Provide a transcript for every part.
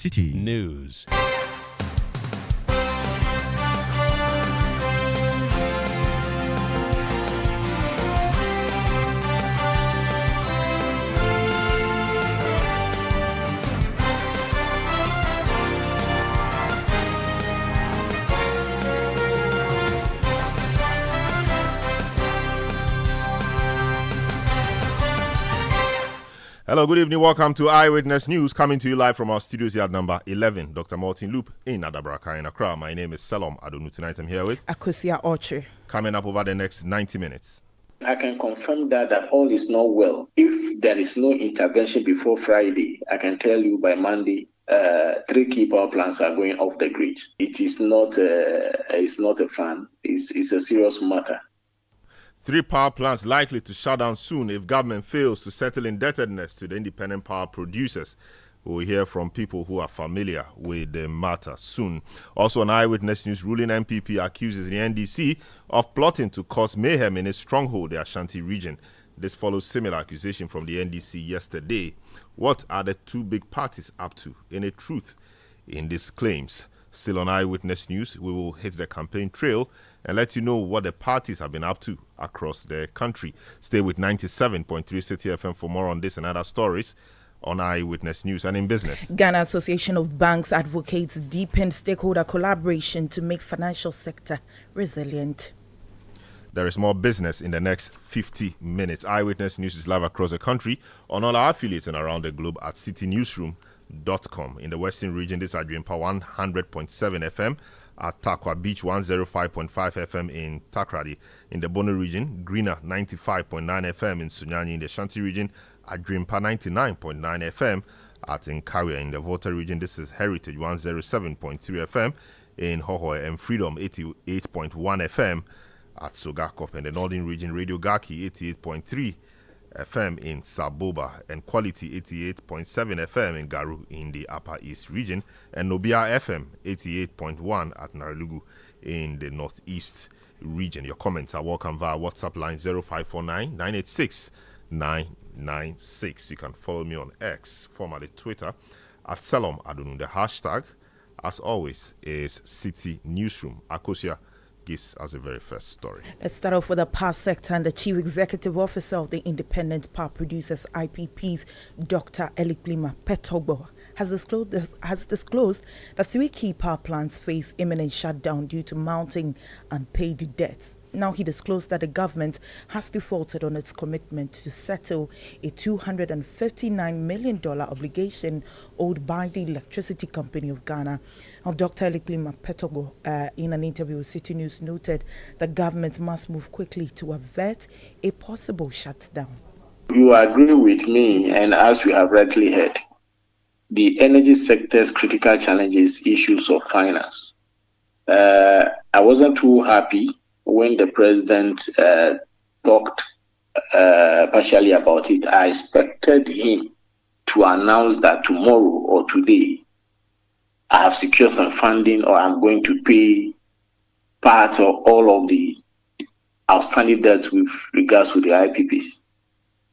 City News. Hello, good evening. Welcome to Eyewitness News, coming to you live from our studios here at number 11, Dr. Martin Loop in Adabraka in Accra. My name is Selorm Adonoo. Tonight I'm here with Akosia. Coming up over the next 90 minutes. I can confirm that all is not well. If there is no intervention before Friday, I can tell you by Monday, 3 key power plants are going off the grid. It is not a fun. It's a serious matter. 3 power plants likely to shut down soon if government fails to settle indebtedness to the independent power producers. We'll hear from people who are familiar with the matter soon. Also on Eyewitness News, ruling MPP accuses the NDC of plotting to cause mayhem in its stronghold, the Ashanti region. This follows similar accusation from the NDC yesterday. What are the 2 big parties up to? Any truth in these claims? Still on Eyewitness News, we will hit the campaign trail and let you know what the parties have been up to across the country. Stay with 97.3 City FM for more on this and other stories on Eyewitness News and in business. Ghana Association of Banks advocates deepened stakeholder collaboration to make financial sector resilient. There is more business in the next 50 minutes. Eyewitness News is live across the country on all our affiliates and around the globe at citynewsroom.com. In the Western region, this is Adwimpa 100.7 FM. At Takwa Beach 105.5 FM in Takrady. In the Bono region, Greener 95.9 FM in Sunyani. In the Shanti region, Adwimpa 99.9 FM. At Nkawia. In the Volta region, this is Heritage 107.3 FM in Hohoe, and Freedom 88.1 FM at Sogakop. In the Northern region, Radio Gaki 88.3 FM in Saboba, and Quality 88.7 FM in Garu in the Upper East region, and Nobia FM 88.1 at Naralugu in the Northeast region. Your comments are welcome via WhatsApp line 0549 986 996. You can follow me on X, formerly Twitter, at Selorm Adonoo. The hashtag, as always, is City Newsroom. Akosia gives us a very first story. Let's start off with the power sector, and the Chief Executive Officer of the Independent Power Producers IPPs, Dr. Eyewitness Petogbo, has disclosed that 3 key power plants face imminent shutdown due to mounting unpaid debts. Now he disclosed that the government has defaulted on its commitment to settle a $259 million obligation owed by the Electricity Company of Ghana. Now, Dr. Eyewitness Petogbo, in an interview with City News, noted the government must move quickly to avert a possible shutdown. You agree with me, and as we have rightly heard, the energy sector's critical challenges, issues of finance. I wasn't too happy when the president talked partially about it. I expected him to announce that tomorrow or today I have secured some funding, or I'm going to pay part or all of the outstanding debts with regards to the IPPs.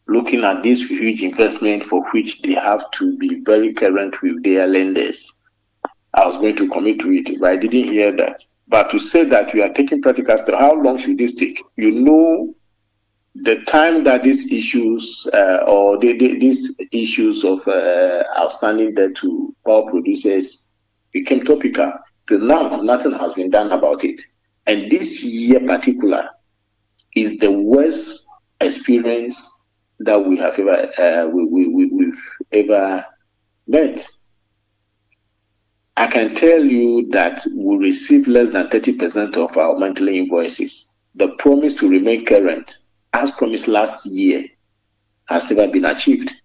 Looking at this huge investment for which they have to be very current with their lenders, I was going to commit to it, but I didn't hear that. But to say that we are taking practical steps, how long should this take? You know, the time that these issues these issues of outstanding debt to power producers became topical, till now nothing has been done about it. And this year particular is the worst experience that we have we've ever met. I can tell you that we receive less than 30% of our monthly invoices. The promise to remain current, as promised last year, has never been achieved.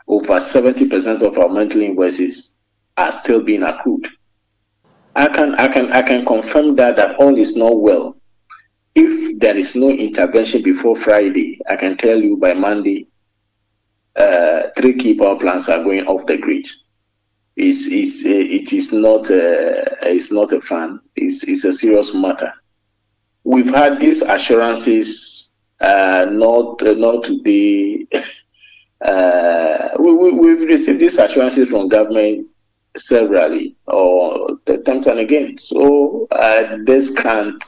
Over 70% of our monthly invoices are still being accrued. I can confirm that all is not well. If there is no intervention before Friday, I can tell you by Monday, 3 key power plants are going off the grid. It is not a fun. It's a serious matter. We've had these assurances not to be We've received these assurances from government severally or times and again. So this can't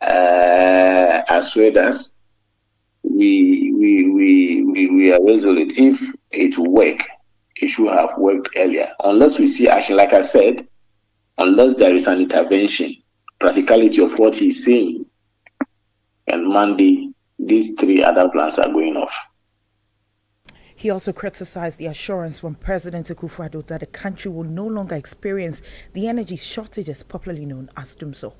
assuade us. We are resolute. If it will work, it should have worked earlier. Unless we see action, like I said, unless there is an intervention, practicality of what he's saying, and Monday, these three other plans are going off. He also criticized the assurance from President Akufo-Addo that the country will no longer experience the energy shortages popularly known as doomsday.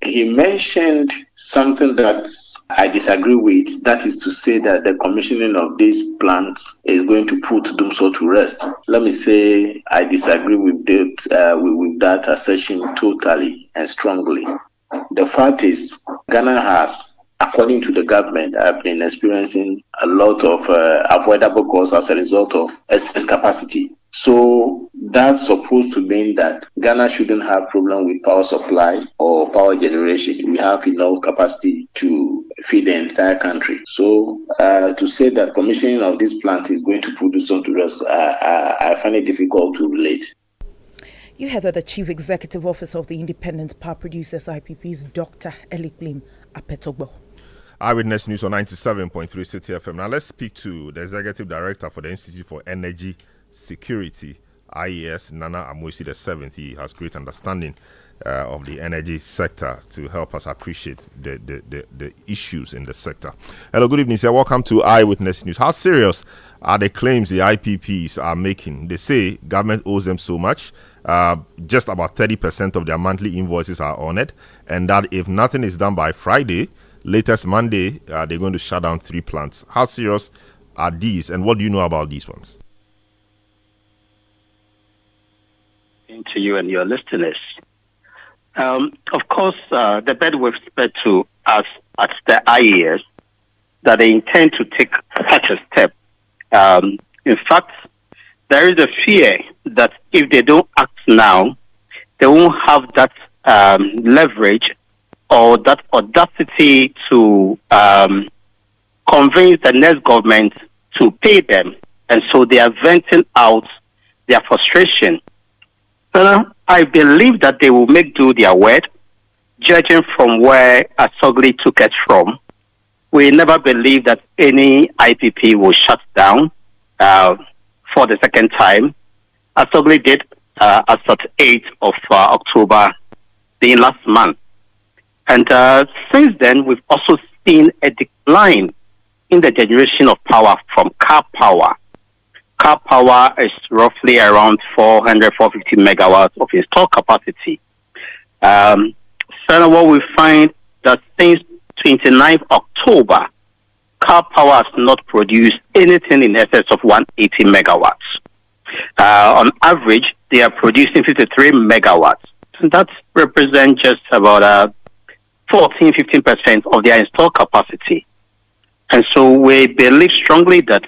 He mentioned something that I disagree with. That is to say that the commissioning of these plants is going to put doomsday to rest. Let me say I disagree with that assertion totally and strongly. The fact is, Ghana has, according to the government, have been experiencing a lot of avoidable costs as a result of excess capacity. So that's supposed to mean that Ghana shouldn't have problem with power supply or power generation. We have enough capacity to feed the entire country. So to say that commissioning of this plant is going to put this on to rest, I find it difficult to relate. You heard that the Chief Executive Officer of the Independent Power Producers IPPs, Dr. Elikplim Apetogbo. Eyewitness News on 97.3 City FM. Now let's speak to the Executive Director for the Institute for Energy Security, IES, Nana Amoisi VII. He has great understanding of the energy sector to help us appreciate the issues in the sector. Hello, good evening, sir. Welcome to Eyewitness News. How serious are the claims the IPPs are making? They say government owes them so much. Just about 30% of their monthly invoices are on it, and that if nothing is done by Friday, latest Monday, they're going to shut down 3 plants. How serious are these, and what do you know about these ones? To you and your listeners. Of course, the bed we've spread to us at the IES that they intend to take such a step. In fact, there is a fear that if they don't act now, they won't have that leverage or that audacity to convince the next government to pay them. And so they are venting out their frustration. I believe that they will make do their word, judging from where Asogli took it from. We never believed that any IPP will shut down for the second time. Asogli did as at 8th of October, the last month. And since then, we've also seen a decline in the generation of power from car power. Car power is roughly around 450 megawatts of installed capacity. So what we find that since 29th October, car power has not produced anything in excess of 180 megawatts. On average, they are producing 53 megawatts. And that represents just about 14-15% of their installed capacity. And so we believe strongly that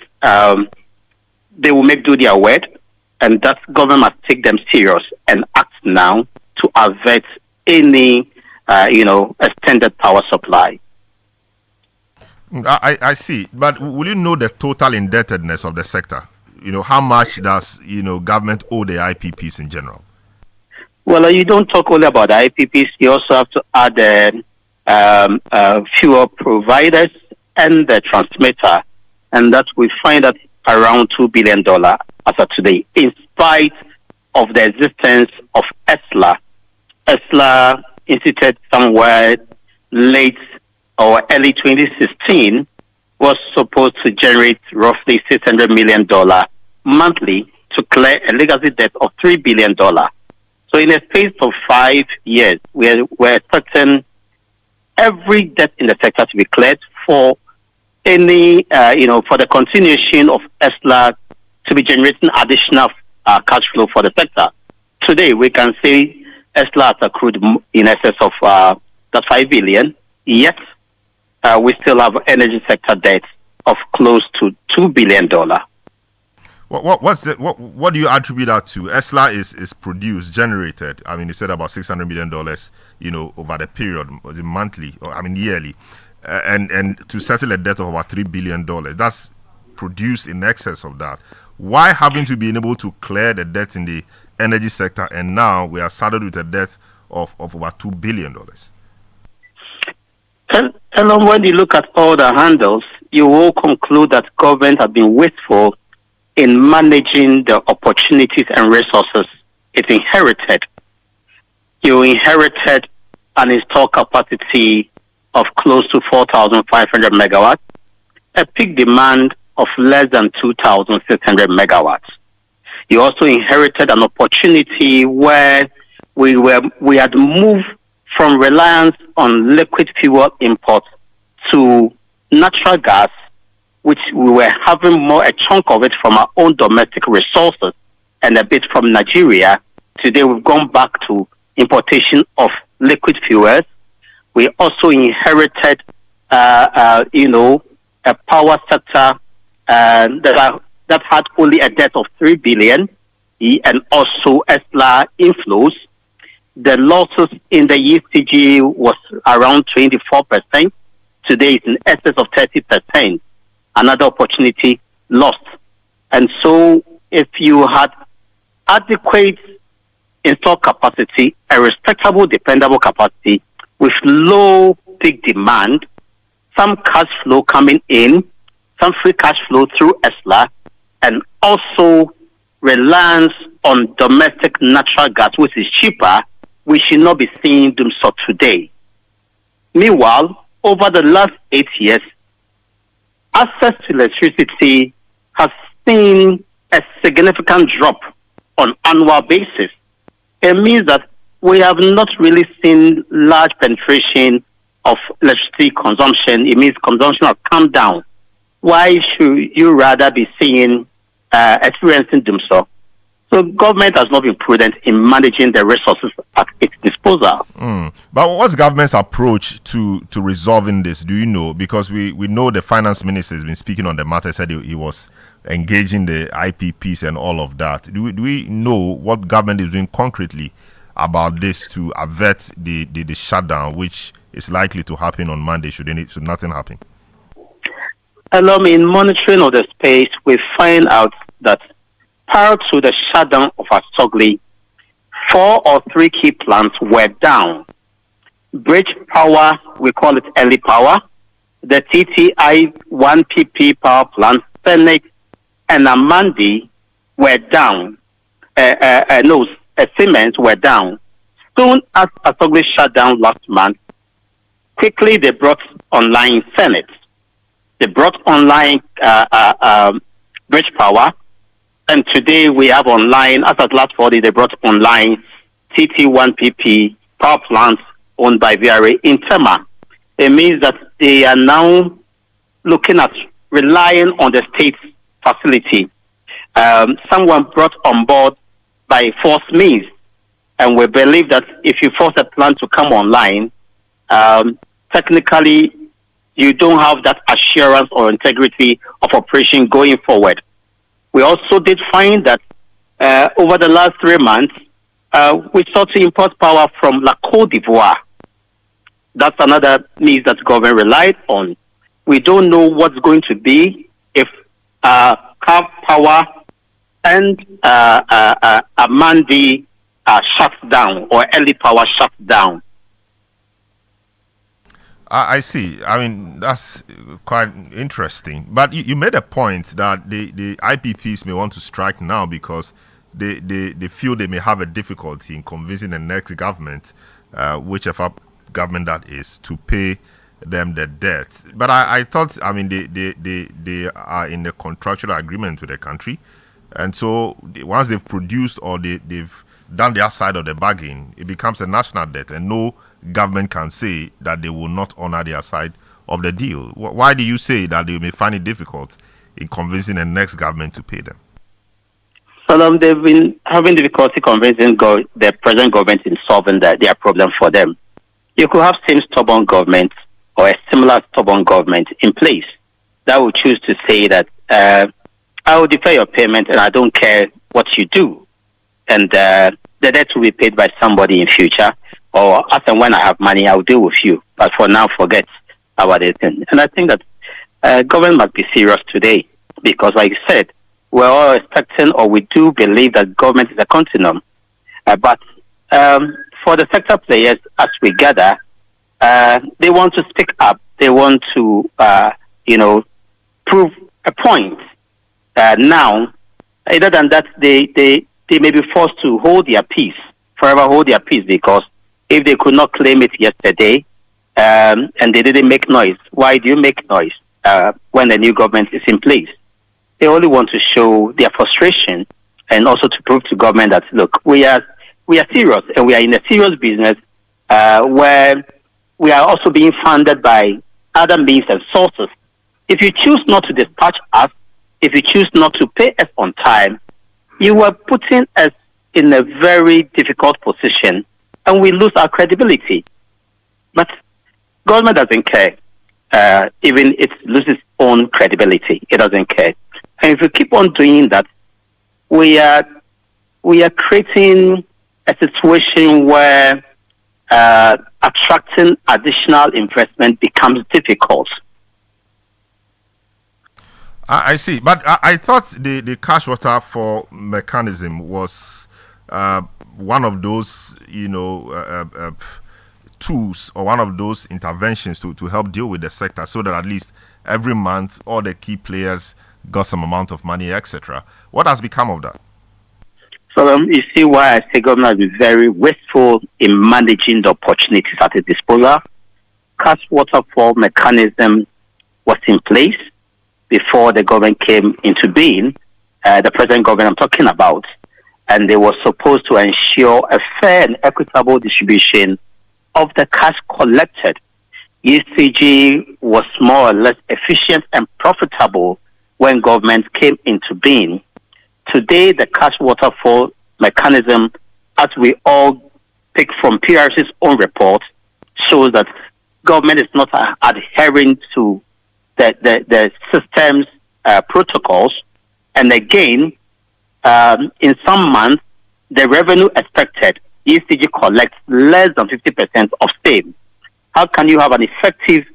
they will make do their word, and that government must take them serious and act now to avert any, extended power supply. I see, but will you know the total indebtedness of the sector? How much does government owe the IPPs in general? Well, you don't talk only about the IPPs. You also have to add the fuel providers and the transmitter, and that we find that around $2 billion as of today, in spite of the existence of ESLA. ESLA instituted somewhere late or early 2016 was supposed to generate roughly $600 million monthly to clear a legacy debt of $3 billion. So in a space of 5 years, we're expecting every debt in the sector to be cleared for any, for the continuation of ESLA to be generating additional cash flow for the sector. Today, we can say ESLA has accrued in excess of that $5 billion, yet we still have energy sector debt of close to $2 billion. What do you attribute that to? ESLA is produced, generated. I mean, you said about $600 million, over the period, was it monthly or yearly? and to settle a debt of about $3 billion. That's produced in excess of that. Why haven't we been able to clear the debt in the energy sector, and now we are saddled with a debt of about $2 billion? And when you look at all the handles, you will conclude that government have been wasteful in managing the opportunities and resources it inherited. You inherited an installed capacity of close to 4,500 megawatts, a peak demand of less than 2,600 megawatts. You also inherited an opportunity where we had moved from reliance on liquid fuel imports to natural gas, which we were having a chunk of it from our own domestic resources and a bit from Nigeria. Today we've gone back to importation of liquid fuels. We also inherited, a power sector that had only a debt of 3 billion and also ESLA inflows. The losses in the ECG was around 24%. Today it's in excess of 30%. Another opportunity lost. And so if you had adequate installed capacity, a respectable, dependable capacity with low peak demand, some cash flow coming in, some free cash flow through ESLA, and also reliance on domestic natural gas, which is cheaper, we should not be seeing them so today. Meanwhile, over the last 8 years, access to electricity has seen a significant drop on annual basis. It means that we have not really seen large penetration of electricity consumption. It means consumption has come down. Why should you rather be seeing experiencing them so? So government has not been prudent in managing the resources at its disposal. But what's government's approach to resolving this? Do you know? Because we know the finance minister has been speaking on the matter, said he was engaging the IPPs and all of that. Do we know what government is doing concretely about this to avert the shutdown, which is likely to happen on Monday should nothing happen? In monitoring of the space, we find out that prior to the shutdown of Asogli, 4 or 3 key plants were down. Bridge Power, we call it early power, the TTI 1PP power plant, Phoenix, and Amandi were down. Siemens were down. Soon as Asogli shut down last month, quickly they brought online Phoenix. They brought online Bridge Power, and today we have online, as at last Friday, they brought online TT1PP power plants owned by VRA in Tema. It means that they are now looking at relying on the state facility. Someone brought on board by force means, and we believe that if you force a plant to come online, technically you don't have that assurance or integrity of operation going forward. We also did find that over the last 3 months, we sought to import power from La Côte d'Ivoire. That's another means that government relied on. We don't know what's going to be if Calf Power and Amandi shuts down or early power shuts down. I see. I mean, that's quite interesting. But you made a point that the IPPs may want to strike now because they feel they may have a difficulty in convincing the next government, whichever government that is, to pay them the debt. But I thought, I mean, they are in a contractual agreement with the country. And so once they've produced or they've done their side of the bargain, it becomes a national debt, and no government can say that they will not honor their side of the deal. Why do you say that they may find it difficult in convincing the next government to pay them? Well, they've been having difficulty convincing the present government in solving their problem for them. You could have same stubborn government or a similar stubborn government in place that will choose to say that I will defer your payment and I don't care what you do. And the debt will be paid by somebody in future, or as and when I have money, I'll deal with you. But for now, forget. our thing. And I think that government must be serious today because, like you said, we're all expecting or we do believe that government is a continuum. But for the sector players, as we gather, they want to speak up. They want to, prove a point. Now, other than that, they may be forced to hold their peace, forever hold their peace, because if they could not claim it yesterday and they didn't make noise, why do you make noise when the new government is in place? They only want to show their frustration and also to prove to government that, look, we are serious and we are in a serious business where we are also being funded by other means and sources. If you choose not to dispatch us, if you choose not to pay us on time, you are putting us in a very difficult position and we lose our credibility. But government doesn't care. Even it loses own credibility. It doesn't care. And if we keep on doing that, we are creating a situation where attracting additional investment becomes difficult. I see, but I thought the cash waterfall mechanism was one of those, tools or one of those interventions to help deal with the sector, so that at least every month all the key players got some amount of money, etc. What has become of that? So you see why I say government has been very wasteful in managing the opportunities at its disposal. Cash waterfall mechanism was in place before the government came into being, the present government I'm talking about, and they were supposed to ensure a fair and equitable distribution of the cash collected. ECG was more or less efficient and profitable when government came into being. Today, the cash waterfall mechanism, as we all pick from PRC's own report, shows that government is not adhering to the system's protocols. And again, in some months, the revenue expected, ECG collects less than 50% of same. How can you have an effective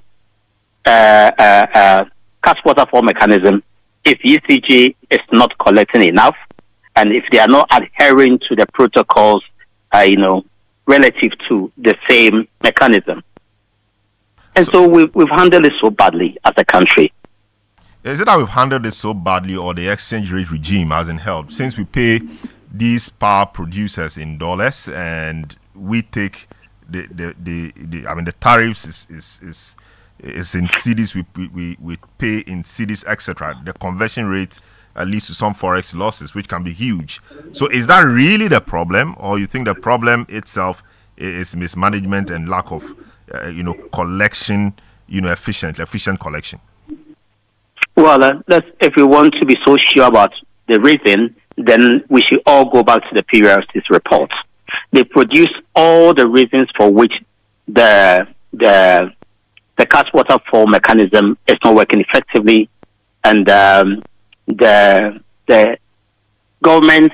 cash waterfall mechanism if ECG is not collecting enough, and if they are not adhering to the protocols, relative to the same mechanism? And so we've handled it so badly as a country. Is it that we've handled it so badly, or the exchange rate regime hasn't helped? Since we pay these power producers in dollars and we take the tariffs is in cedis, we pay in cedis, etc. The conversion rate leads to some forex losses, which can be huge. So is that really the problem, or you think the problem itself is mismanagement and lack of collection, efficient collection? Well, if we want to be so sure about the reason, then we should all go back to the PRC's report. They produce all the reasons for which the cash waterfall mechanism is not working effectively, and the government,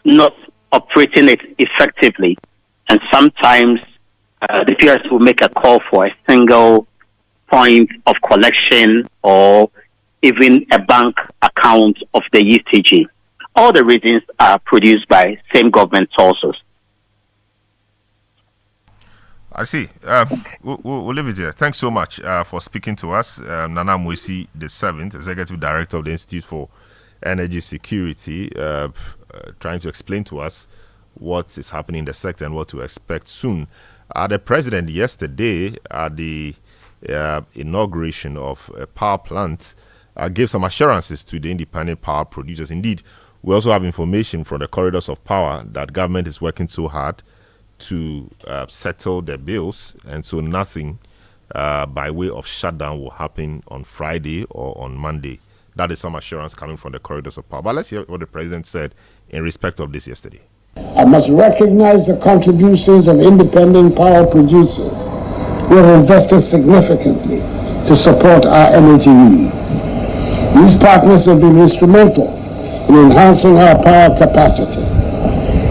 not operating it effectively. And sometimes the PRC will make a call for a single point of collection or even a bank account of the ECG. All the reasons are produced by same government sources. I see. We'll leave it there. Thanks so much for speaking to us. Nana Mwesi, the 7th, Executive Director of the Institute for Energy Security, trying to explain to us what is happening in the sector and what to expect soon. The President yesterday at the inauguration of a power plant gave some assurances to the independent power producers. Indeed, we also have information from the corridors of power that government is working so hard to settle their bills, and so nothing by way of shutdown will happen on Friday or on Monday. That is some assurance coming from the corridors of power. But let's hear what the President said in respect of this yesterday. I must recognize the contributions of independent power producers who have invested significantly to support our energy needs. These partners have been instrumental in enhancing our power capacity.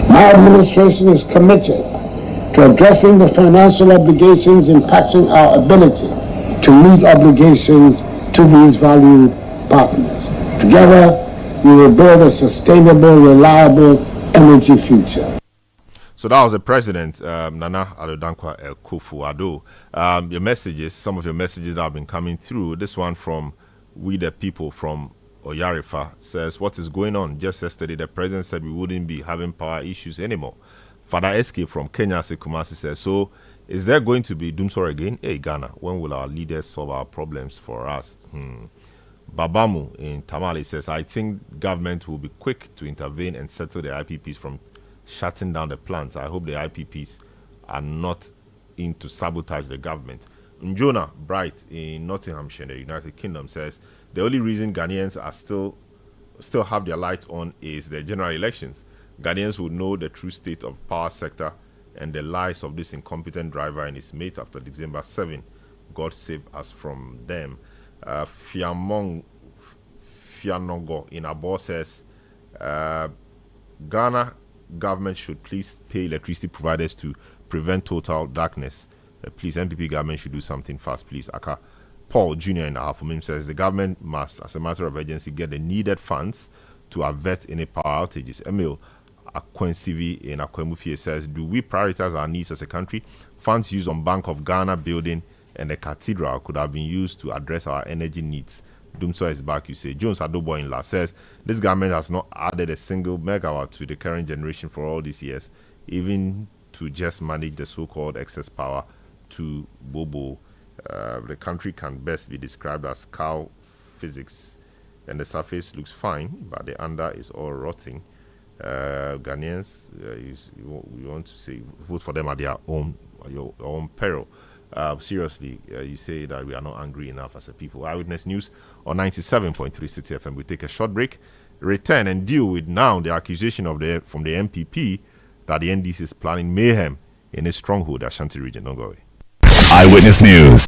My administration is committed to addressing the financial obligations impacting our ability to meet obligations to these valued partners. Together, we will build a sustainable, reliable energy future. So that was the president, Nana Addo Akufo-Addo. Your messages, some of your messages that have been coming through. This one from We the People from Oyarifa says, what is going on? Just yesterday, the president said we wouldn't be having power issues anymore. Father SK from Kenya, Kumasi says, so is there going to be Doomsor again? Hey, Ghana, when will our leaders solve our problems for us? Babamu in Tamale says, I think government will be quick to intervene and settle the IPPs from shutting down the plants. I hope the IPPs are not in to sabotage the government. Njona Bright in Nottinghamshire, the United Kingdom, says the only reason Ghanaians are still have their lights on is the general elections. Ghanaians would know the true state of power sector and the lies of this incompetent driver and his mate after December 7. God save us from them. Fianogo in Abo says Ghana government should please pay electricity providers to prevent total darkness. Please, MPP government should do something fast, please. Aka Paul Jr. in Ahafumim says the government must, as a matter of urgency, get the needed funds to avert any power outages. Emil Akwensivi in Akwemufie says, do we prioritize our needs as a country? Funds used on Bank of Ghana building and the cathedral could have been used to address our energy needs. Doomso is back, you say. Jones Adobo in La says, this government has not added a single megawatt to the current generation for all these years, even to just manage the so-called excess power to Bobo. The country can best be described as cow physics, and the surface looks fine, but the under is all rotting. Ghanaians, you want to say, vote for them at their your own peril. Seriously, you say that we are not angry enough as a people. Eyewitness News on 97.3 City FM. We take a short break, return and deal with now the accusation from the MPP that the NDC is planning mayhem in a stronghold, Ashanti region. Don't go away. Eyewitness News.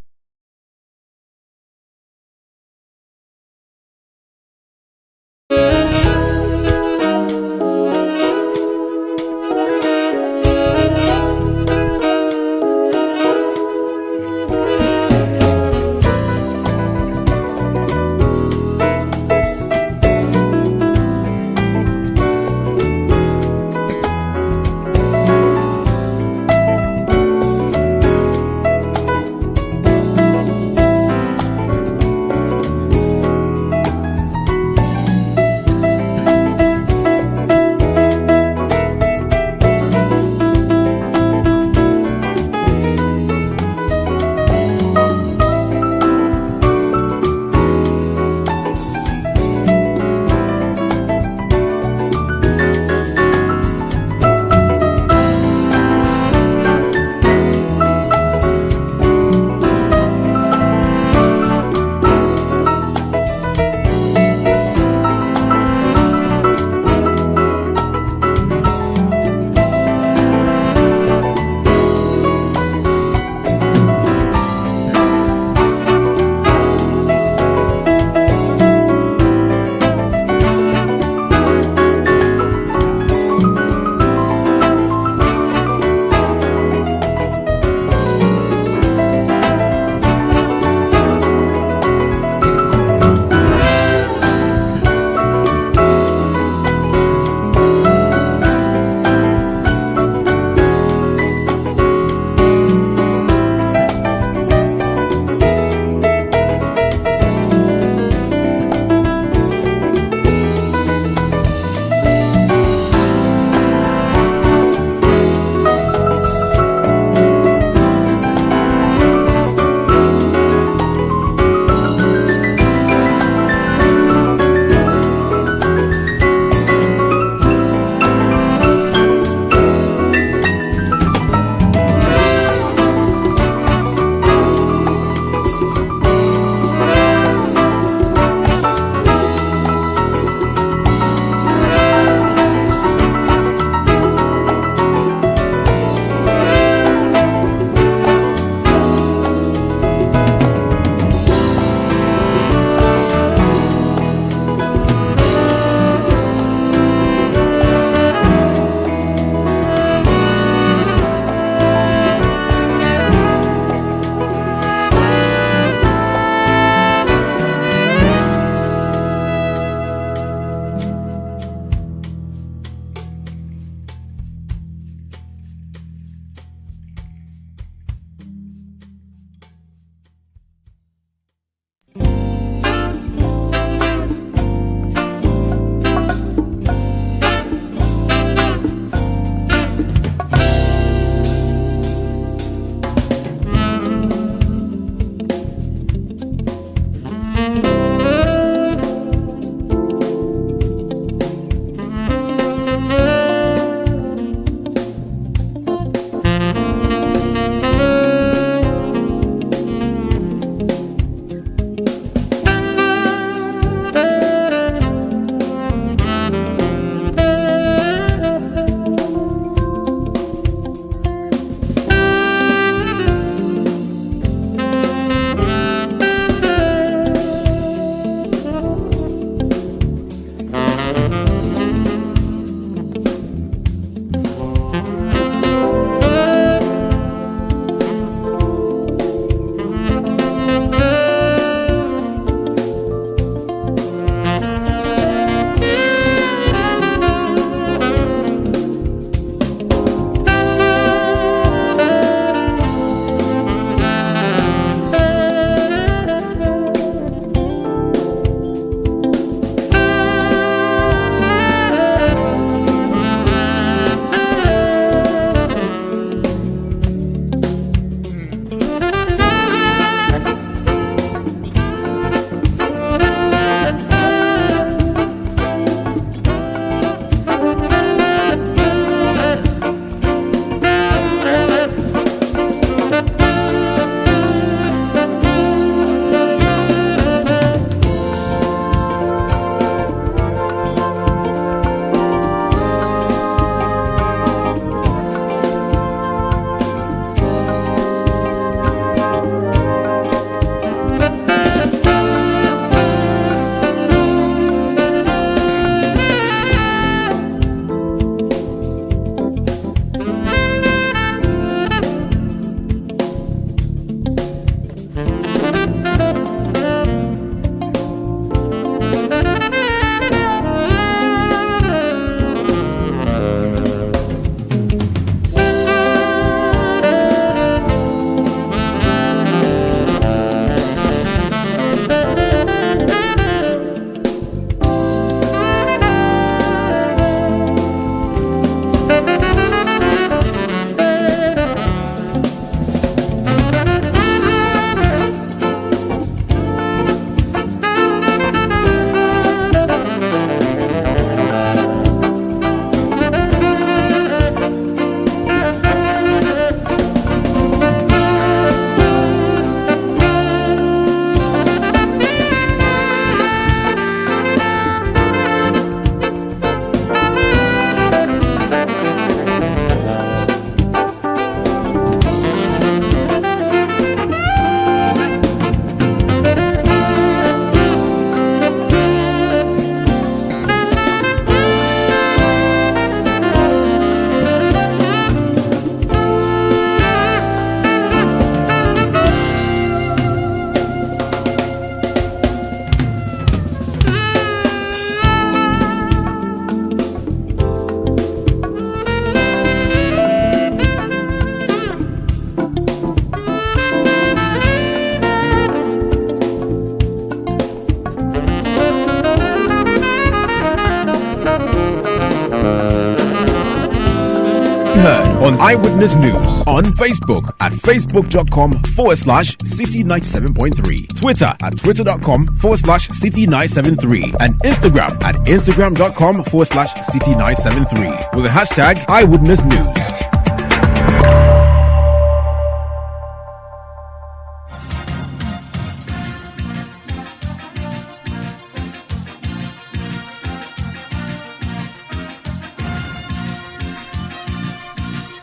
on Eyewitness News on Facebook at facebook.com/City97.3, Twitter at twitter.com/City973, and Instagram at instagram.com/City973 with the hashtag Eyewitness News.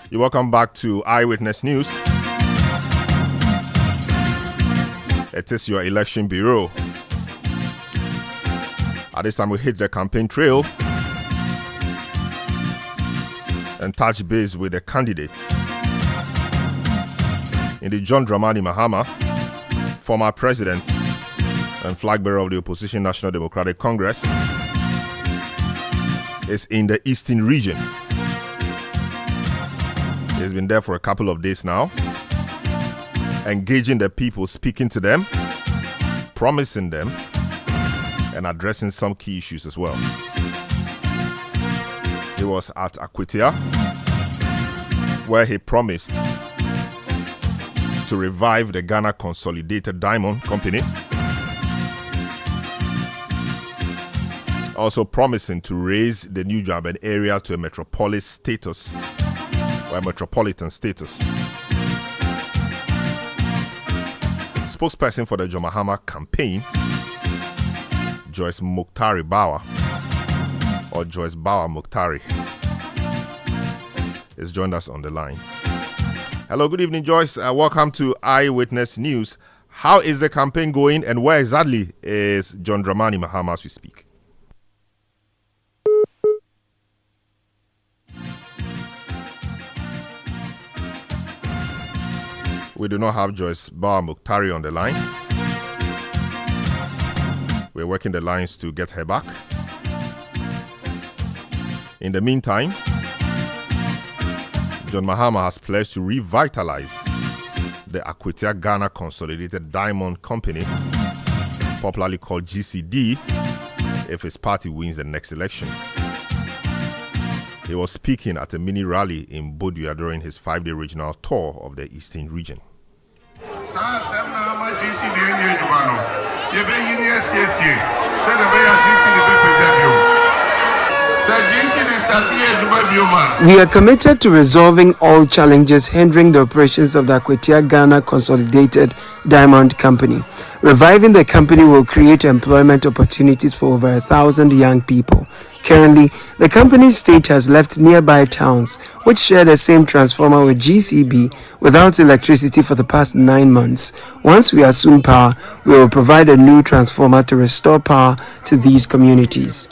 Welcome back to Eyewitness News. It is your election bureau. At this time, we hit the campaign trail and touch base with the candidates. In the John Dramani Mahama, former president and flag bearer of the opposition National Democratic Congress, is in the Eastern region. He's been there for a couple of days now, engaging the people, speaking to them, promising them, and addressing some key issues as well. He was at Akwetia, where he promised to revive the Ghana Consolidated Diamond Company, also promising to raise the New Jaban area to a metropolis status. Or metropolitan status. Spokesperson for the John Mahama campaign, Joyce Muktari Bawa, or Joyce Bawa Muktari, has joined us on the line. Hello, good evening, Joyce. Welcome to Eyewitness News. How is the campaign going, and where exactly is John Dramani Mahama as we speak? We do not have Joyce Bawa Muktari on the line. We're working the lines to get her back. In the meantime, John Mahama has pledged to revitalize the Akwetia Ghana Consolidated Diamond Company, popularly called GCD, if his party wins the next election. He was speaking at a mini rally in Bodua during his 5-day regional tour of the Eastern region. We are committed to resolving all challenges hindering the operations of the Akwetia Ghana Consolidated Diamond Company. Reviving the company will create employment opportunities for over 1,000 young people. Currently, the company's state has left nearby towns, which share the same transformer with GCB, without electricity for the past 9 months. Once we assume power, we will provide a new transformer to restore power to these communities.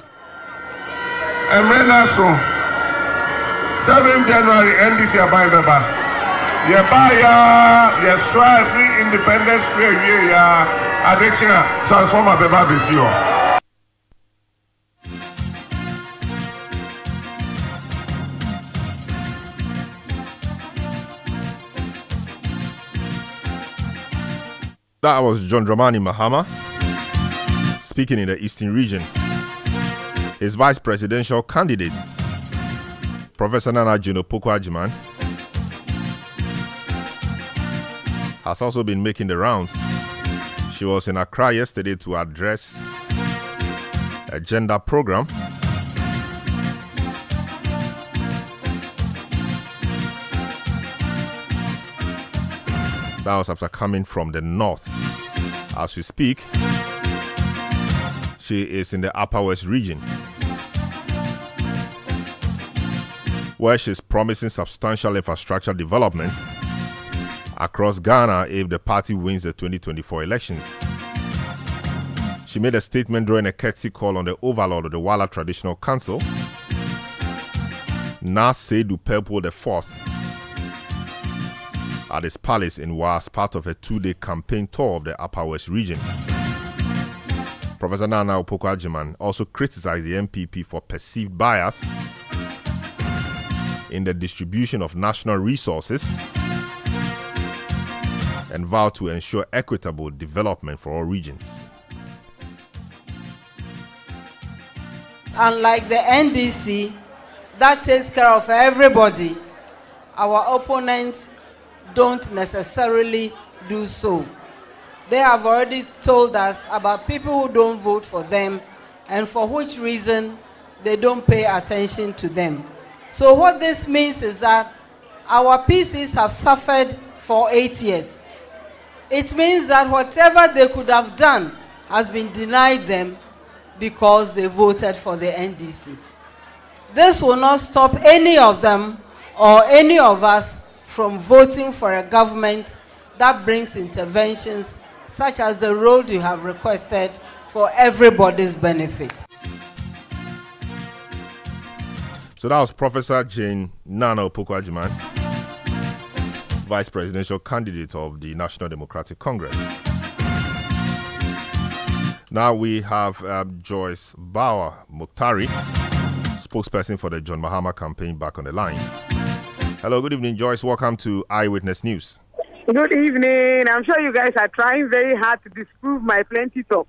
7 January, end this year by Baba. You strive free independence square year, addiction, transformer Baba Bisio. That was John Dramani Mahama speaking in the Eastern region. His vice presidential candidate, Professor Nana Junopoko Ajiman, has also been making the rounds. She was in Accra yesterday to address a gender program. That was after coming from the north. As we speak, she is in the Upper West region, where she's promising substantial infrastructure development across Ghana if the party wins the 2024 elections. She made a statement during a courtesy call on the overlord of the Wala Traditional Council, Na Seydou Pelpo IV, at his palace in Wa as part of a 2-day campaign tour of the Upper West region. Professor Nana Opoko Ajiman also criticized the MPP for perceived bias in the distribution of national resources and vowed to ensure equitable development for all regions. Unlike the NDC, that takes care of everybody. our opponents don't necessarily do so. They have already told us about people who don't vote for them and for which reason they don't pay attention to them. So what this means is that our PCs have suffered for 8 years. It means that whatever they could have done has been denied them because they voted for the NDC. This will not stop any of them or any of us from voting for a government that brings interventions such as the road you have requested for everybody's benefit. So that was Professor Jane Nana Opoku-Agyeman, Vice Presidential Candidate of the National Democratic Congress. Now we have Joyce Bauer Muktari, spokesperson for the John Mahama campaign, back on the line. Hello, good evening, Joyce. Welcome to Eyewitness News. Good evening. I'm sure you guys are trying very hard to disprove my plenty talk.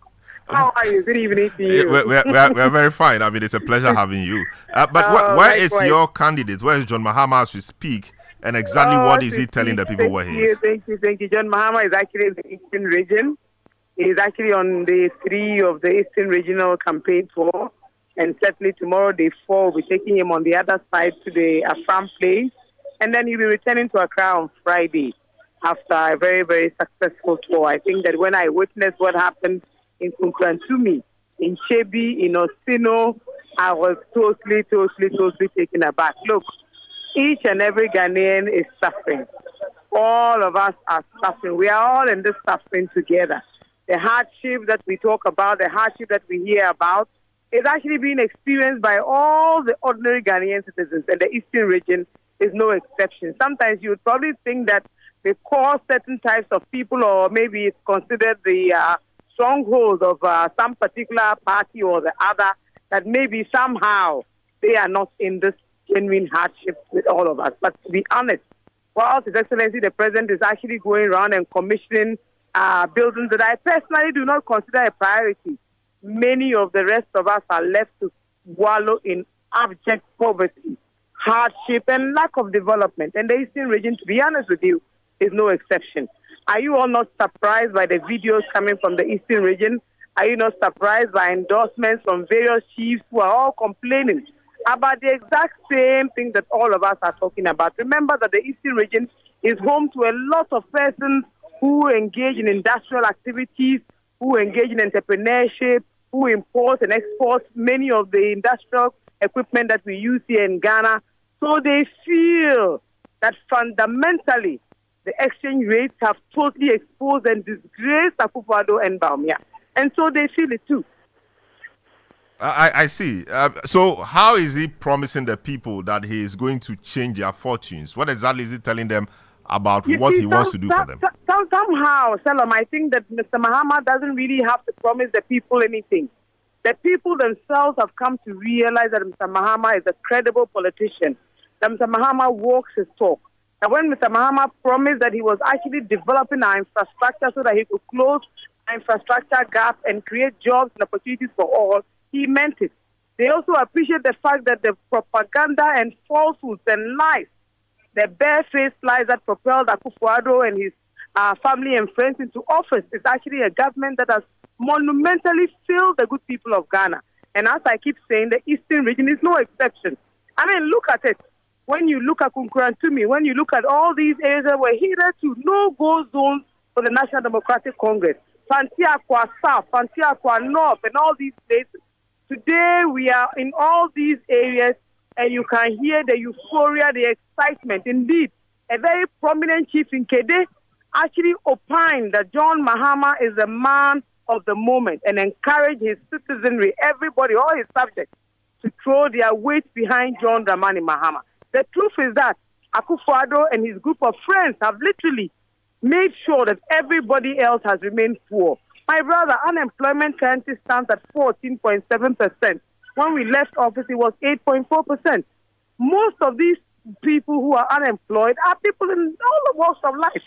How are you? Good evening to you. We're very fine. I mean, it's a pleasure having you. But where is your candidate? Where is John Mahama as we speak? And exactly what is he telling the people where he is? Thank you. John Mahama is actually in the Eastern region. He is actually on day 3 of the Eastern Regional Campaign Tour. And certainly tomorrow, day 4, we'll be taking him on the other side to the Afram place. And then he'll be returning to Accra on Friday after a very, very successful tour. I think that when I witnessed what happened in Kunkrantumi, in Chebi, in Osino, I was totally taken aback. Look, each and every Ghanaian is suffering. All of us are suffering. We are all in this suffering together. The hardship that we talk about, the hardship that we hear about, is actually being experienced by all the ordinary Ghanaian citizens, and the Eastern region is no exception. Sometimes you would probably think that they cause certain types of people, or maybe it's considered the stronghold of some particular party or the other, that maybe somehow they are not in this genuine hardship with all of us. But to be honest, whilst His Excellency the President is actually going around and commissioning buildings that I personally do not consider a priority, many of the rest of us are left to wallow in abject poverty, hardship, and lack of development. And the Eastern region, to be honest with you, is no exception. Are you all not surprised by the videos coming from the Eastern region? Are you not surprised by endorsements from various chiefs who are all complaining about the exact same thing that all of us are talking about? Remember that the Eastern region is home to a lot of persons who engage in industrial activities, who engage in entrepreneurship, who import and export many of the industrial equipment that we use here in Ghana. So they feel that fundamentally the exchange rates have totally exposed and disgraced Akufo-Addo and Bawumia. And so they feel it too. I see. So how is he promising the people that he is going to change their fortunes? What exactly is he telling them about what he wants to do for them? Somehow, Selorm, I think that Mr. Mahama doesn't really have to promise the people anything. The people themselves have come to realize that Mr. Mahama is a credible politician, that Mr. Mahama walks his talk. And when Mr. Mahama promised that he was actually developing our infrastructure so that he could close our infrastructure gap and create jobs and opportunities for all, he meant it. They also appreciate the fact that the propaganda and falsehoods and lies, the barefaced lies that propelled Akufo-Addo and his family and friends into office, is actually a government that has monumentally failed the good people of Ghana. And as I keep saying, the Eastern region is no exception. I mean, look at it. When you look at Kunkrantumi, when you look at all these areas that were hitherto no-go zones for the National Democratic Congress, Fantiakwa South, Fantiakwa North, and all these places, today we are in all these areas, and you can hear the euphoria, the excitement. Indeed, a very prominent chief in Kede actually opined that John Mahama is the man of the moment and encouraged his citizenry, everybody, all his subjects, to throw their weight behind John Dramani Mahama. The truth is that Akufo-Addo and his group of friends have literally made sure that everybody else has remained poor. My brother, unemployment currently stands at 14.7%. When we left office, it was 8.4%. Most of these people who are unemployed are people in all the walks of life.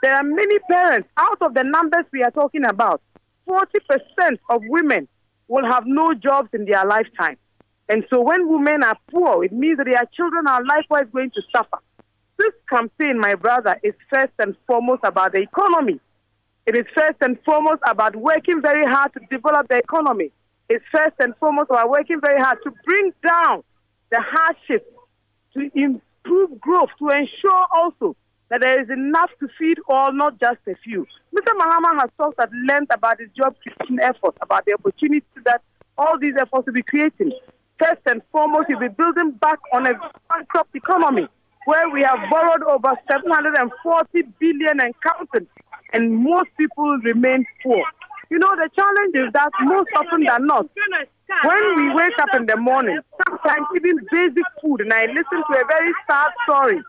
There are many parents, out of the numbers we are talking about, 40% of women will have no jobs in their lifetime. And so when women are poor, it means that their children are likewise going to suffer. This campaign, my brother, is first and foremost about the economy. It is first and foremost about working very hard to develop the economy. It's first and foremost about working very hard to bring down the hardships, to improve growth, to ensure also that there is enough to feed all, not just a few. Mr. Mahama has talked at length about his job creation efforts, about the opportunity that all these efforts will be creating. First and foremost, he'll be building back on a bankrupt economy where we have borrowed over 740 billion and counting, and most people remain poor. You know, the challenge is that most often than not, when we wake up in the morning, sometimes even basic food, and I listen to a very sad story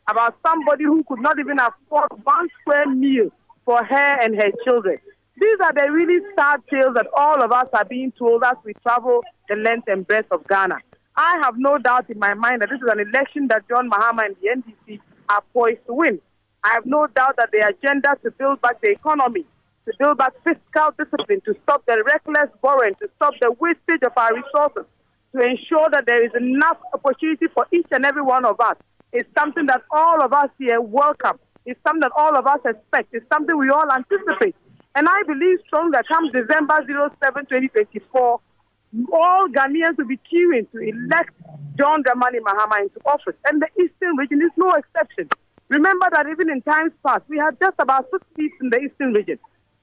about somebody who could not even afford 1 square meal for her and her children. These are the really sad tales that all of us are being told as we travel the length and breadth of Ghana. I have no doubt in my mind that this is an election that John Mahama and the NDC are poised to win. I have no doubt that the agenda to build back the economy, to build back fiscal discipline, to stop the reckless borrowing, to stop the wastage of our resources, to ensure that there is enough opportunity for each and every one of us, is something that all of us here welcome. It's something that all of us expect. It's something we all anticipate. And I believe strongly that come December 07, 2024, all Ghanaians will be queuing to elect John Dramani Mahama into office. And the Eastern region is no exception. Remember that even in times past, we had just about 6 seats in the Eastern region.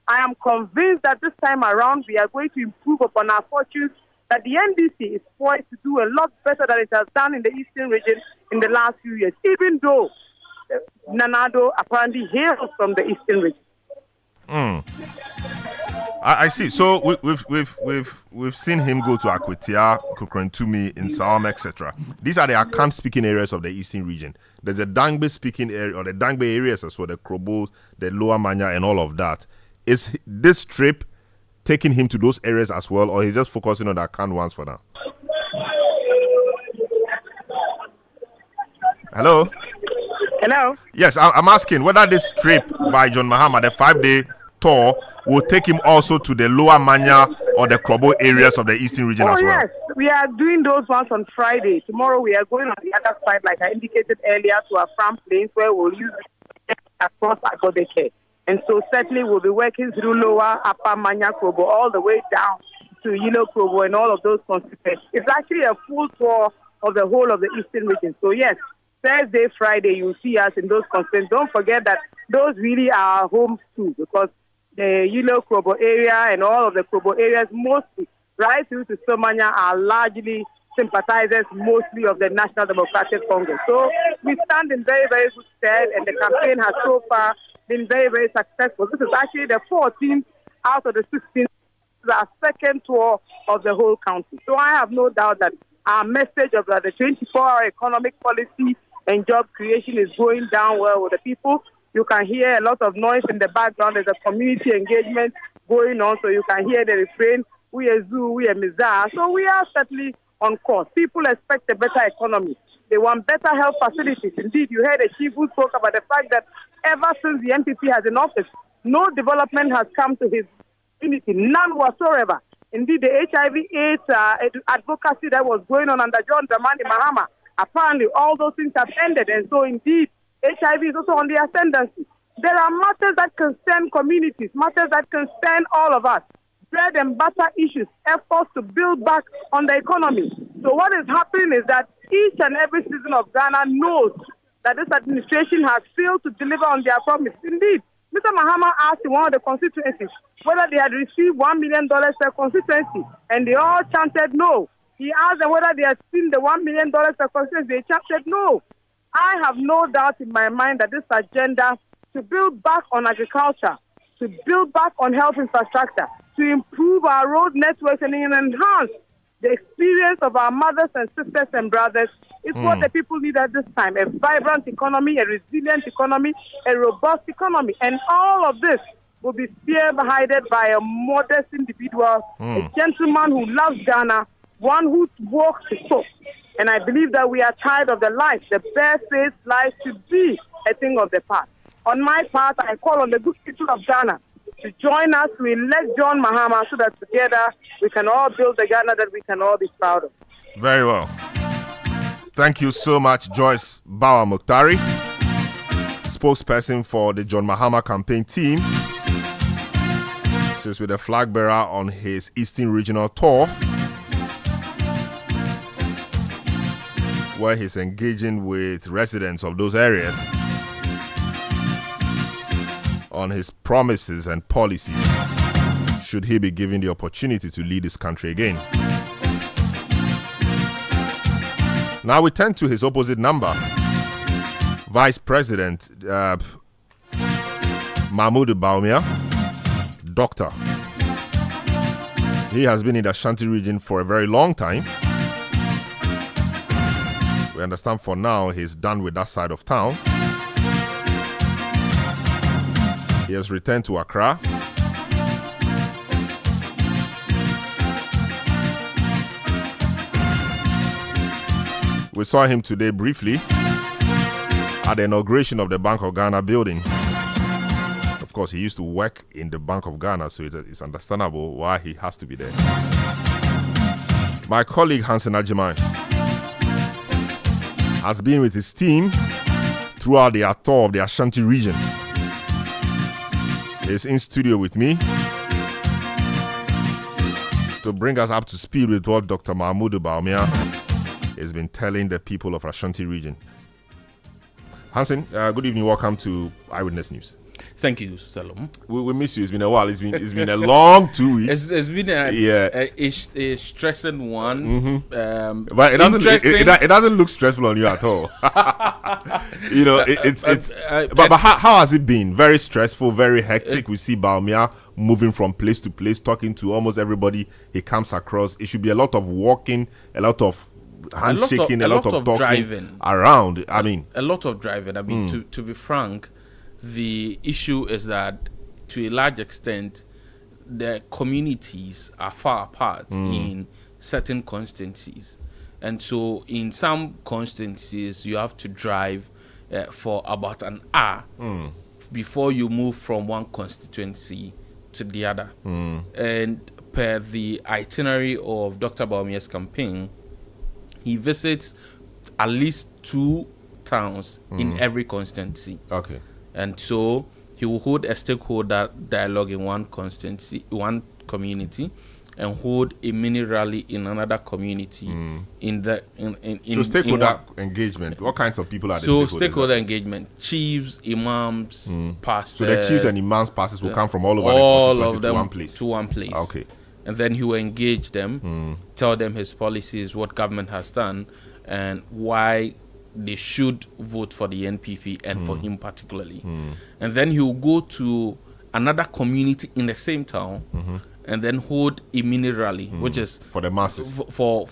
I am convinced that this time around, we are going to improve upon our fortunes, that the NDC is poised to do a lot better than it has done in the Eastern region in the last few years, even though Nanado apparently hails from the Eastern region. I see. So we've seen him go to Akwetia, Kukrentumi, in Selorm, etc. These are the Akan-speaking areas of the Eastern region. There's a Dangbe-speaking area, or the Dangbe areas as well, the Krobo, the Lower Manya, and all of that. Is this trip taking him to those areas as well, or he's just focusing on the Akan ones for now? Hello? Hello? Yes, I'm asking whether this trip by John Mahama, the 5-day tour, will take him also to the Lower Manya or the Krobo areas of the Eastern region as well. Yes, we are doing those ones on Friday. Tomorrow we are going on the other side, like I indicated earlier, to our farm plains where we'll use across Agodeke. And so certainly we'll be working through Lower, Upper Manya, Krobo, all the way down to Yellow Krobo and all of those constituencies. It's actually a full tour of the whole of the Eastern region. So yes, Thursday, Friday, you'll see us in those constituencies. Don't forget that those really are homes too, because the Yellow Krobo area and all of the Krobo areas, mostly right through to Somanya, are largely sympathizers, mostly of the National Democratic Congress. So we stand in very, very good stead, and the campaign has so far been very, very successful. This is actually the 14th out of the 16th. This is our second tour of the whole country. So I have no doubt that our message of the 24-hour economic policy and job creation is going down well with the people. You can hear a lot of noise in the background. There's a community engagement going on, so you can hear the refrain, we are Zoo, we are Mizah. So we are certainly on course. People expect a better economy. They want better health facilities. Indeed, you heard the chief who spoke about the fact that ever since the NPP has in office, no development has come to his community, none whatsoever. Indeed, the HIV/AIDS advocacy that was going on under John Dramani Mahama, apparently all those things have ended. And so indeed, HIV is also on the ascendancy. There are matters that concern communities, matters that concern all of us. Bread and butter issues, efforts to build back on the economy. So what is happening is that each and every citizen of Ghana knows that this administration has failed to deliver on their promise. Indeed, Mr. Mahama asked in one of the constituencies whether they had received $1 million per constituency, and they all chanted no. He asked them whether they had seen the $1 million per constituency. They chanted no. I have no doubt in my mind that this agenda to build back on agriculture, to build back on health infrastructure, to improve our road networks and enhance the experience of our mothers and sisters and brothers is what the people need at this time. A vibrant economy, a resilient economy, a robust economy. And all of this will be spearheaded by a modest individual, a gentleman who loves Ghana, one who walks the talk. And I believe that we are tired of the life. The barefaced life should be a thing of the past. On my part, I call on the good people of Ghana to join us to elect John Mahama so that together we can all build the Ghana that we can all be proud of. Very well. Thank you so much, Joyce Bawa Muktari. spokesperson for the John Mahama campaign team, says with the flag bearer on his Eastern Regional tour, where he's engaging with residents of those areas on his promises and policies, should he be given the opportunity to lead this country again. Now we turn to his opposite number, Vice President Mahmoud Bawumia, doctor. He has been in the Ashanti region for a very long time. We understand for now he's done with that side of town. He has returned to Accra. We saw him today briefly at the inauguration of the Bank of Ghana building. Of course, he used to work in the Bank of Ghana, so it's understandable why he has to be there. My colleague Hansen Ajimai has been with his team throughout the tour of the Ashanti region. He's in studio with me to bring us up to speed with what Dr. Mahmoud Bawumia has been telling the people of Ashanti region. Hansen, good evening. Welcome to Eyewitness News. Thank you, Selorm. We miss you. It's been a while. It's been a long 2 weeks. It's been a stressing one. Mm-hmm. But it doesn't look stressful on you at all. You know, but how has it been? Very stressful, very hectic. We see Bawumia moving from place to place, talking to almost everybody he comes across. It should be a lot of walking, a lot of handshaking, a lot of talking driving around. I mean, a lot of driving. I mean, to be frank, the issue is that to a large extent, the communities are far apart in certain constituencies. And so in some constituencies, you have to drive for about an hour before you move from one constituency to the other. And per the itinerary of Dr. Bawumia's campaign, he visits at least 2 towns in every constituency. Okay. And so he will hold a stakeholder dialogue in one constituency, one community, and hold a mini rally in another community. So stakeholder engagement. What kinds of people are the stakeholders? So stakeholder engagement, chiefs, imams, pastors. So the chiefs and imams, pastors will come from all over the constituency to one place. To one place. Okay. And then he will engage them, tell them his policies, what government has done, and why they should vote for the NPP and for him particularly. And then he will go to another community in the same town and then hold a mini rally, which is for the masses, for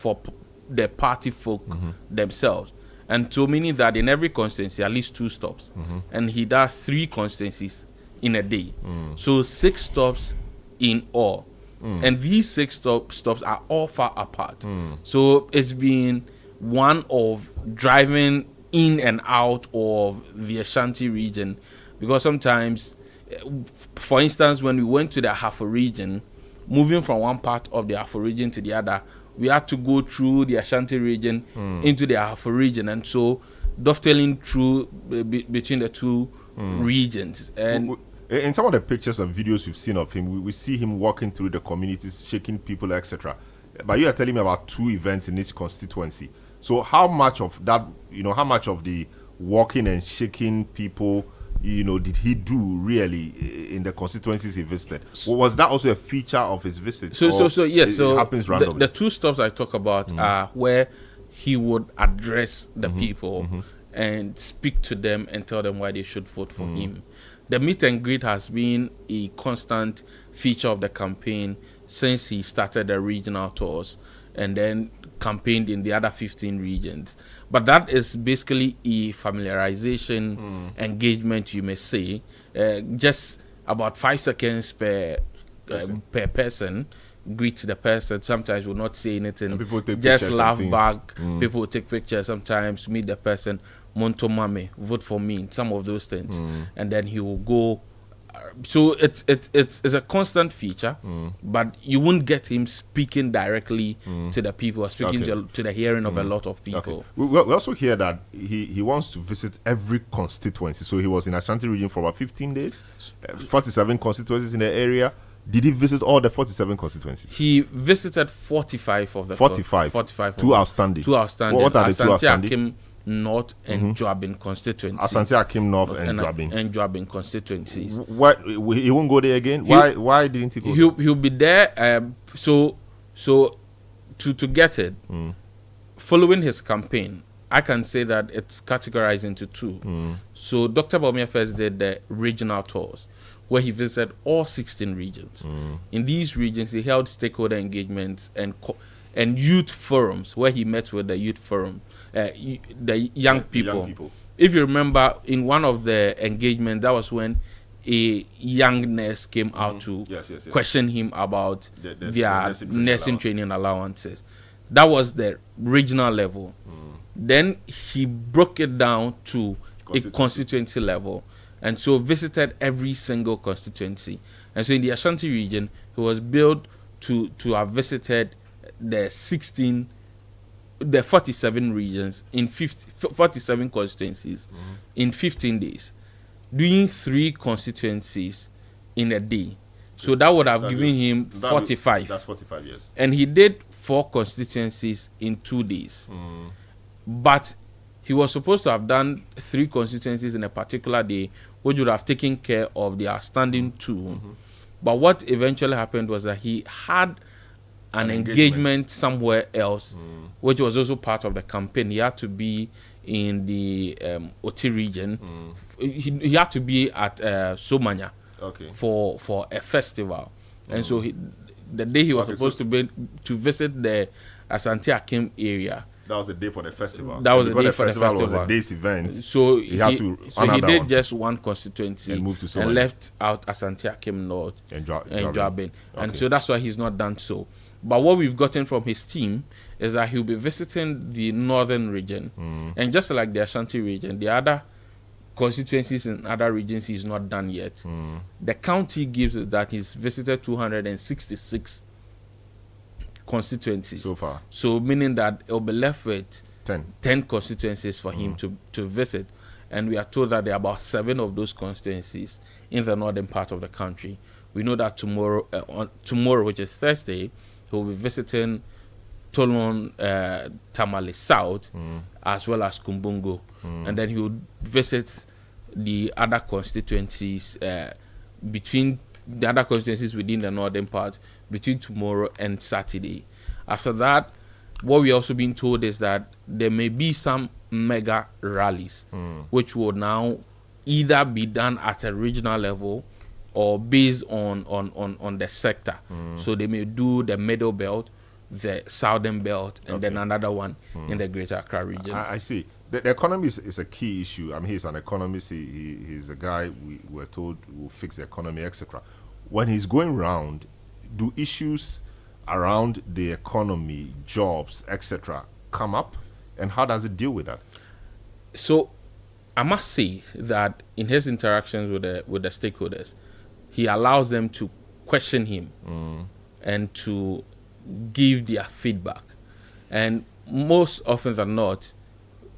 the party folk themselves. And so meaning that in every constituency, at least 2 stops. And he does 3 constituencies in a day. So 6 stops in all. And these 6 stops are all far apart. So it's been one of driving in and out of the Ashanti region, because sometimes, for instance, when we went to the Ahafo region, moving from one part of the Ahafo region to the other, we had to go through the Ashanti region into the Ahafo region, and so dovetailing through between the 2 regions. And in some of the pictures and videos we've seen of him, we see him walking through the communities, shaking people, etc. But you are telling me about 2 events in each constituency. So how much of that, how much of the walking and shaking people, did he do really in the constituencies he visited? Was that also a feature of his visit? So yes. So it happens randomly. The 2 stops I talk about are where he would address the people and speak to them and tell them why they should vote for him. The meet and greet has been a constant feature of the campaign since he started the regional tours and then campaigned in the other 15 regions. But that is basically a familiarization engagement, you may say, just about 5 seconds per person. Greet the person, sometimes will not say anything, just laugh back. People will take pictures, sometimes meet the person, Monto Mame, vote for me, some of those things. And then he will go So it's a constant feature, but you won't get him speaking directly to the people, or speaking to the hearing of a lot of people. We also hear that he wants to visit every constituency. So he was in Ashanti region for about 15 days, 47 constituencies in the area. Did he visit all the 47 constituencies? He visited 45 of the 45. 45. Two outstanding. What are the two outstanding? Akim North and Joabin constituencies. Asante Akim North and Joabin. And Joabin constituencies. What, he won't go there again? Why didn't he go there? He'll be there. So to get it, following his campaign, I can say that it's categorized into two. So Dr. Bawumia first did the regional tours, where he visited all 16 regions. In these regions, he held stakeholder engagements and youth forums, where he met with the youth forum, the young people. If you remember, in one of the engagements, that was when a young nurse came out to question him about their nursing training allowances. That was the regional level. Then he broke it down to a constituency level, and so visited every single constituency. And so in the Ashanti region, he was billed to have visited the 47 regions in 47 constituencies in 15 days, doing 3 constituencies in a day. So that would have given him 45. That's 45, yes. And he did 4 constituencies in 2 days. But he was supposed to have done 3 constituencies in a particular day, which would have taken care of the outstanding 2. But what eventually happened was that he had an engagement somewhere else, which was also part of the campaign. He had to be in the Oti region. He had to be at Somanya for a festival. And so the day he was supposed to visit the Asante Akim area, that was the day for the festival. That was the day for the festival. Was a day's event. So he did one. just one constituency and moved to and left out Asante Akim North and Joabin. And so that's why he's not done so. But what we've gotten from his team is that he'll be visiting the northern region. And just like the Ashanti region, the other constituencies in other regions he's not done yet. The county gives is that he's visited 266 constituencies so far. So meaning that it'll be left with 10 constituencies for him to visit. And we are told that there are about 7 of those constituencies in the northern part of the country. We know that tomorrow, which is Thursday, he'll be visiting Tolon Tamale South as well as Kumbungo. And then he will visit the other constituencies between the other constituencies within the northern part between tomorrow and Saturday. After that, what we also been told is that there may be some mega rallies which will now either be done at a regional level or based on the sector. So they may do the middle belt, the southern belt, and then another one in the Greater Accra region. I see. The economy is a key issue. I mean, he's an economist. He's a guy we were told will fix the economy, etc. When he's going around, do issues around the economy, jobs, etc., come up? And how does it deal with that? So I must say that in his interactions with the stakeholders, he allows them to question him and to give their feedback. And most often than not,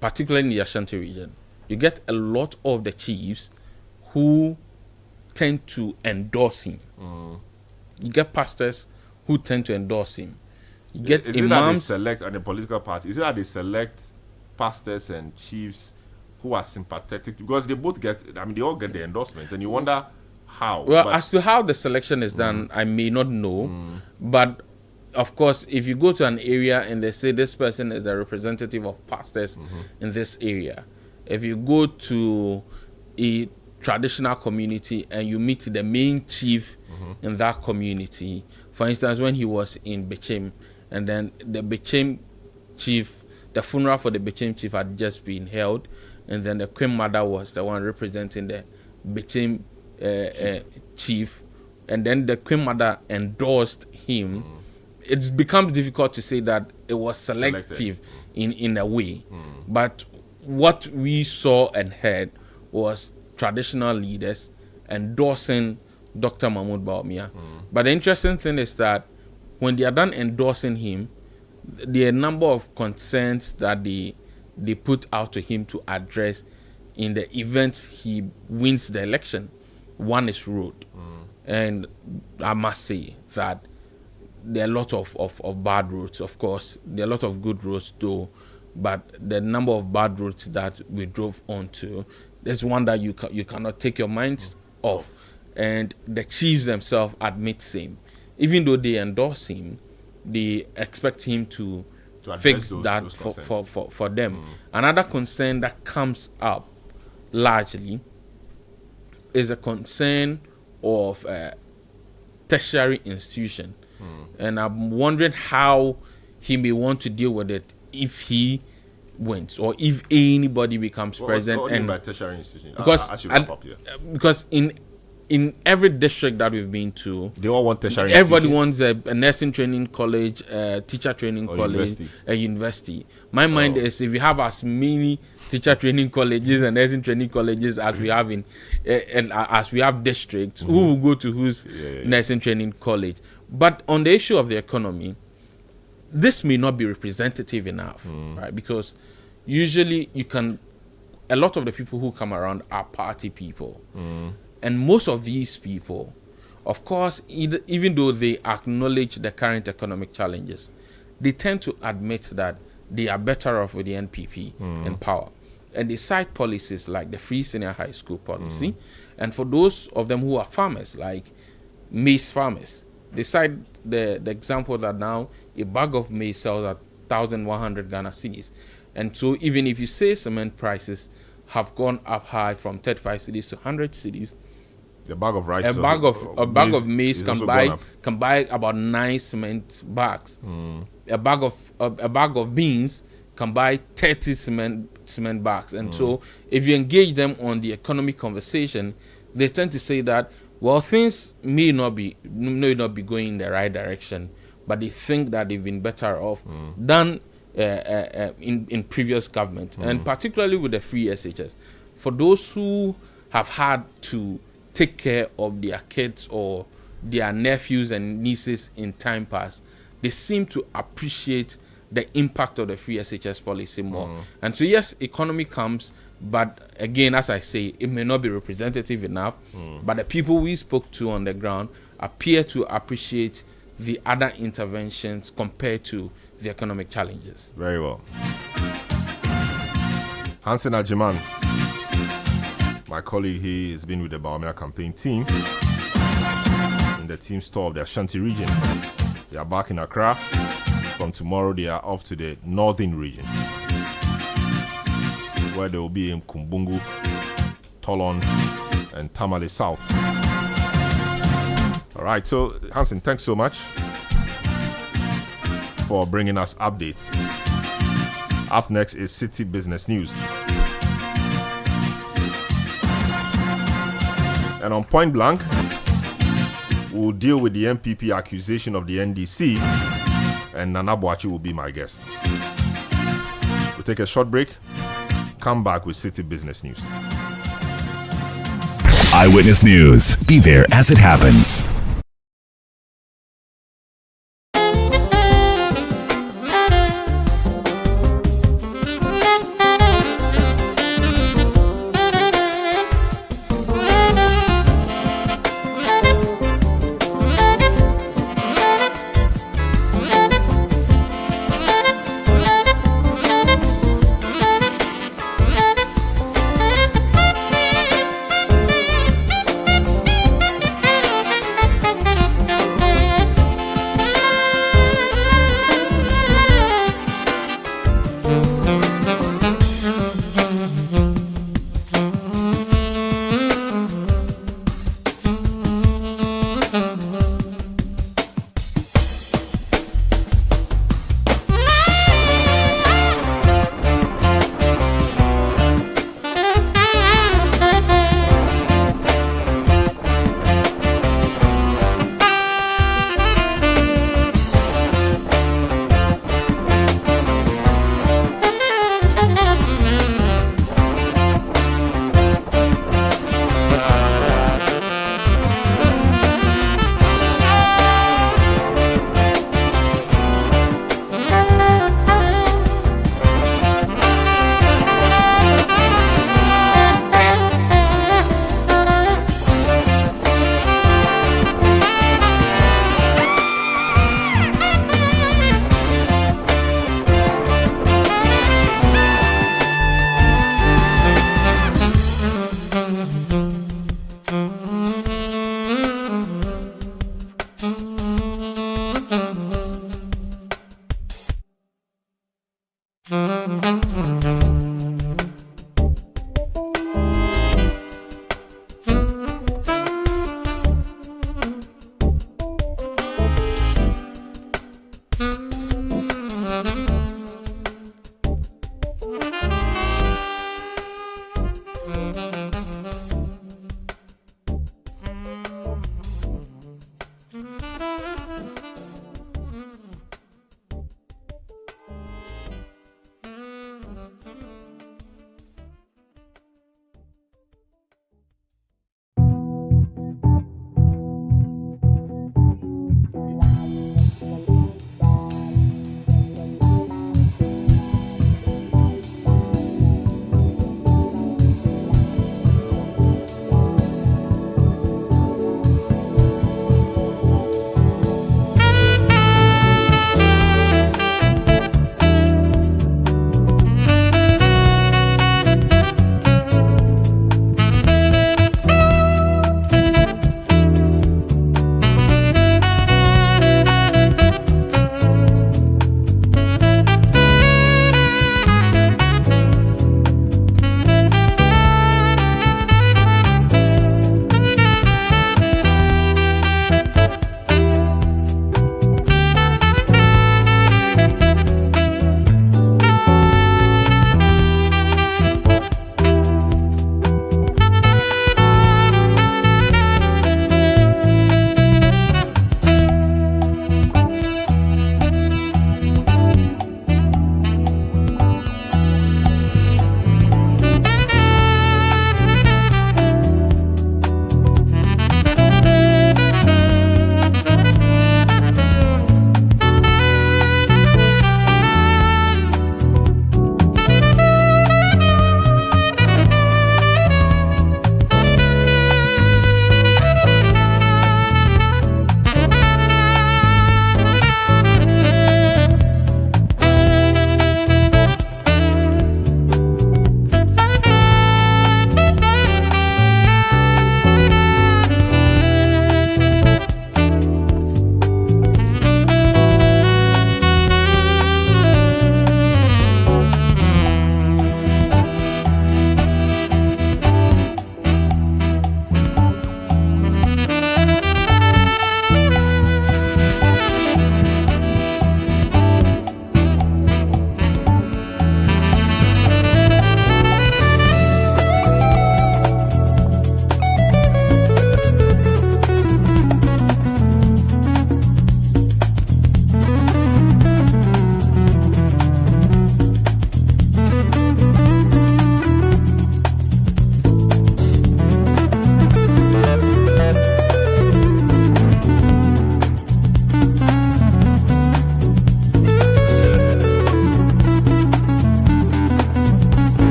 particularly in the Ashanti region, you get a lot of the chiefs who tend to endorse him. You get pastors who tend to endorse him. You get imams. It that they select on the political party? Is it that they select pastors and chiefs who are sympathetic? Because they both get, they all get the endorsements, and you wonder how. Well, as to how the selection is done, I may not know. But of course, if you go to an area and they say this person is the representative of pastors in this area, if you go to a traditional community and you meet the main chief in that community, for instance, when he was in Bechem, and then the Bechem chief, the funeral for the Bechem chief had just been held, and then the Queen Mother was the one representing the Bechem chief, and then the Queen Mother endorsed him. It becomes difficult to say that it was selective in a way. But what we saw and heard was traditional leaders endorsing Dr. Mahmoud Bawumia. But the interesting thing is that when they are done endorsing him, there are a number of concerns that they put out to him to address in the event he wins the election. One is road. And I must say that there are a lot of bad roads, of course. There are a lot of good roads too, but the number of bad roads that we drove onto, there's one that you cannot take your minds off. And the chiefs themselves admit same. Even though they endorse him, they expect him to fix those for them. Another concern that comes up largely is a concern of tertiary institution. And I'm wondering how he may want to deal with it if he wins or if anybody becomes president. What do you mean by tertiary institution? Because in every district that we've been to, they all want tertiary everybody wants a nursing training college, a teacher training college, a university. My mind is, if you have as many teacher training colleges and nursing training colleges as we have as we have districts, who will go to whose nursing training college? But on the issue of the economy, this may not be representative enough, right? Because usually a lot of the people who come around are party people. And most of these people, of course, even though they acknowledge the current economic challenges, they tend to admit that they are better off with the NPP in power. And they cite policies like the free senior high school policy. And for those of them who are farmers, like maize farmers, they cite the example that now a bag of maize sells at 1,100 Ghana cedis. And so even if you say cement prices have gone up high from 35 cedis to 100 cedis, a bag of rice, a bag of maize can buy about 9 cement bags. A bag of beans can buy 30 cement bags. And so if you engage them on the economic conversation, they tend to say that, well, things may not be going in the right direction, but they think that they've been better off than in previous government, and particularly with the free SHS. For those who have had to take care of their kids or their nephews and nieces in time past, they seem to appreciate the impact of the free SHS policy more. And so yes, economy comes, but again, as I say, it may not be representative enough, but the people we spoke to on the ground appear to appreciate the other interventions compared to the economic challenges. Very well. Hansen Ajiman, my colleague, he has been with the Bawumia campaign team in the team store of the Ashanti region. They are back in Accra. From tomorrow, they are off to the northern region, where they will be in Kumbungu, Tolon, and Tamale South. All right, so Hansen, thanks so much for bringing us updates. Up next is City Business News. And on Point Blank, we'll deal with the MPP accusation of the NDC, and Nana Boachi will be my guest. We'll take a short break, come back with City Business News. Eyewitness News. Be there as it happens.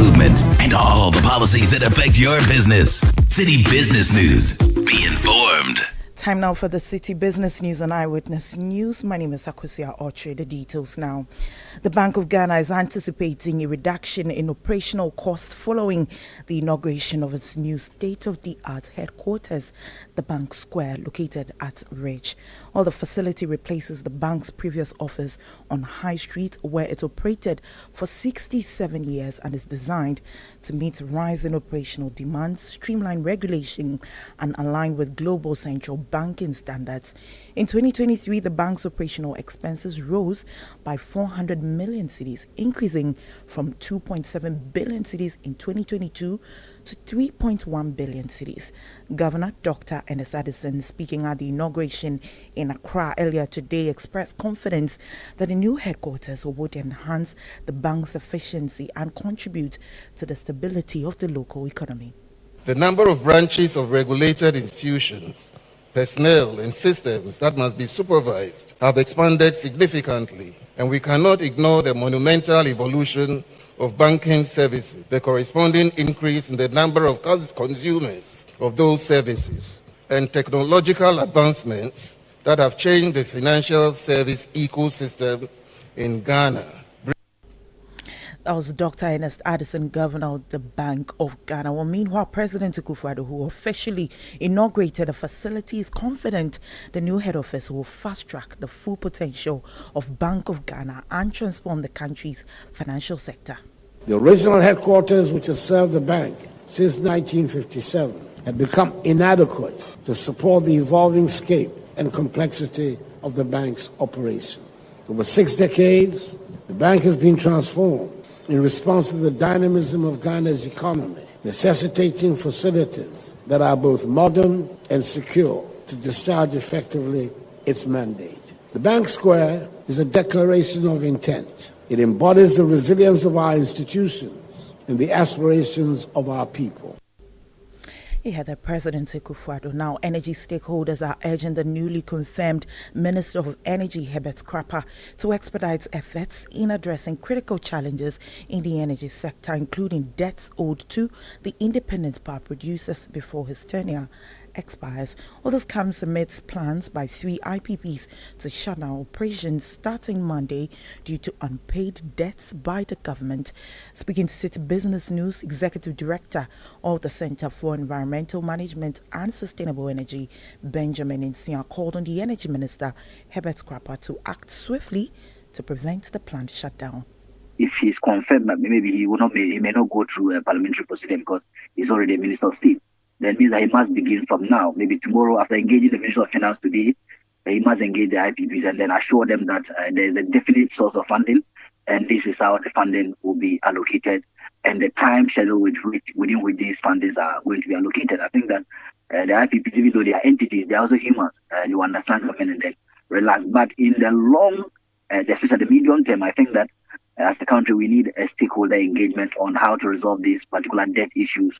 movement, and all the policies that affect your business. City Business News. Be informed. Time now for the City Business News on Eyewitness News. My name is Akosia Otre. The details now. The Bank of Ghana is anticipating a reduction in operational costs following the inauguration of its new state-of-the-art headquarters, the Bank Square, located at Ridge. While the facility replaces the bank's previous office on High Street, where it operated for 67 years and is designed to meet rising operational demands, streamline regulation, and align with global central banking standards. In 2023, the bank's operational expenses rose by 400 million cedis, increasing from 2.7 billion cedis in 2022 to 3.1 billion cedis. Governor Dr. Ernest Addison, speaking at the inauguration in Accra earlier today, expressed confidence that the new headquarters would enhance the bank's efficiency and contribute to the stability of the local economy. The number of branches of regulated institutions, personnel and systems that must be supervised have expanded significantly, and we cannot ignore the monumental evolution of banking services, the corresponding increase in the number of consumers of those services, and technological advancements that have changed the financial service ecosystem in Ghana. That was Dr. Ernest Addison, Governor of the Bank of Ghana. Well, meanwhile, President Akufo-Addo, who officially inaugurated the facility, is confident the new head office will fast-track the full potential of Bank of Ghana and transform the country's financial sector. The original headquarters, which has served the bank since 1957, had become inadequate to support the evolving scope and complexity of the bank's operation. Over 6 decades, the bank has been transformed in response to the dynamism of Ghana's economy, necessitating facilities that are both modern and secure to discharge effectively its mandate. The Bank Square is a declaration of intent. It embodies the resilience of our institutions and the aspirations of our people. You heard the President Akufo-Addo. Now, energy stakeholders are urging the newly confirmed Minister of Energy, Herbert Krapper, to expedite efforts in addressing critical challenges in the energy sector, including debts owed to the independent power producers before his tenure expires. All this comes amidst plans by 3 IPPs to shut down operations starting Monday due to unpaid debts by the government. Speaking to City Business News, Executive Director of the Center for Environmental Management and Sustainable Energy, Benjamin Nsia, called on the Energy Minister, Herbert Krapper, to act swiftly to prevent the planned shutdown. If he's confirmed that maybe he may not go through a parliamentary procedure because he's already a Minister of State, that means that he must begin from now. Maybe tomorrow, after engaging the Minister of Finance today, he must engage the IPPs and then assure them that there is a definite source of funding, and this is how the funding will be allocated, and the time schedule within which these fundings are going to be allocated. I think that the IPPs, even though they are entities, they are also humans. You understand government and then relax. But in the long, especially the medium term, I think that as the country, we need a stakeholder engagement on how to resolve these particular debt issues.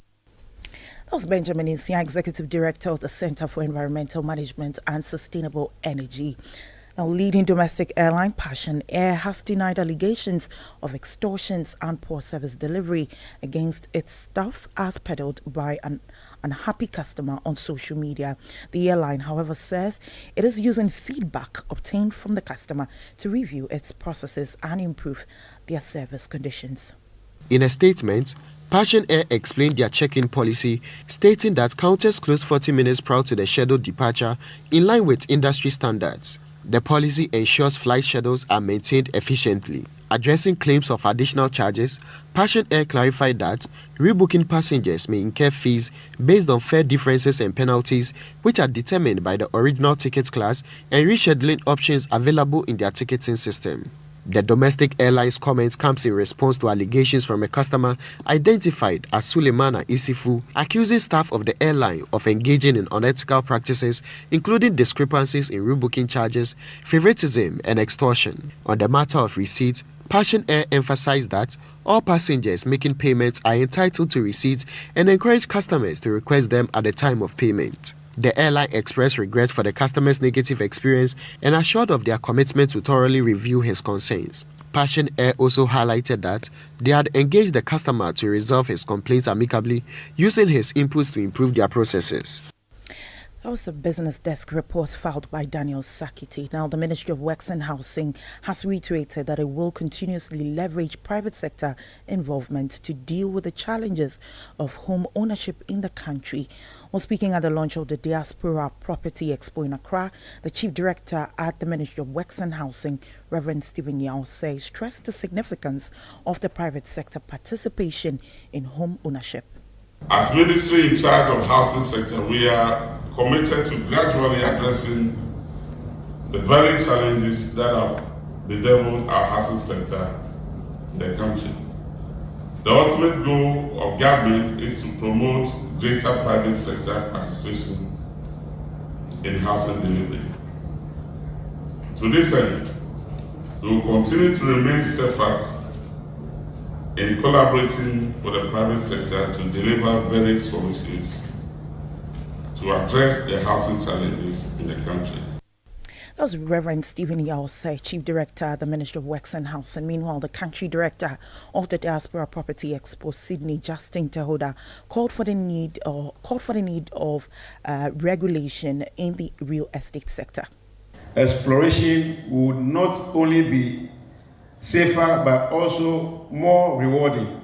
That was Benjamin Nsia, Executive Director of the Center for Environmental Management and Sustainable Energy. Now, leading domestic airline Passion Air has denied allegations of extortions and poor service delivery against its staff as peddled by an unhappy customer on social media. The airline, however, says it is using feedback obtained from the customer to review its processes and improve their service conditions. In a statement, Passion Air explained their check-in policy, stating that counters close 40 minutes prior to the scheduled departure in line with industry standards. The policy ensures flight schedules are maintained efficiently. Addressing claims of additional charges, Passion Air clarified that rebooking passengers may incur fees based on fare differences and penalties, which are determined by the original ticket class and rescheduling options available in their ticketing system. The domestic airline's comments comes in response to allegations from a customer identified as Suleimana Isifu, accusing staff of the airline of engaging in unethical practices, including discrepancies in rebooking charges, favoritism, and extortion. On the matter of receipts, Passion Air emphasized that all passengers making payments are entitled to receipts and encouraged customers to request them at the time of payment. The airline expressed regret for the customer's negative experience and assured of their commitment to thoroughly review his concerns. Passion Air also highlighted that they had engaged the customer to resolve his complaints amicably, using his inputs to improve their processes. That was a business desk report filed by Daniel Sakiti. Now, the Ministry of Works and Housing has reiterated that it will continuously leverage private sector involvement to deal with the challenges of home ownership in the country. While speaking at the launch of the Diaspora Property Expo in Accra, the Chief Director at the Ministry of Works and Housing, Reverend Stephen Yao, stressed the significance of the private sector participation in home ownership. As Ministry in charge of housing sector, we are committed to gradually addressing the very challenges that have bedeviled our housing sector in the country. The ultimate goal of government is to promote greater private sector participation in housing delivery. To this end, we will continue to remain steadfast in collaborating with the private sector to deliver various solutions to address the housing challenges in the country. That was Reverend Stephen Yao, Chief Director at the Ministry of Works and Housing. Meanwhile, the Country Director of the Diaspora Property Expo, Sydney, Justin Tehoda, called for the need of regulation in the real estate sector. Exploration would not only be safer but also more rewarding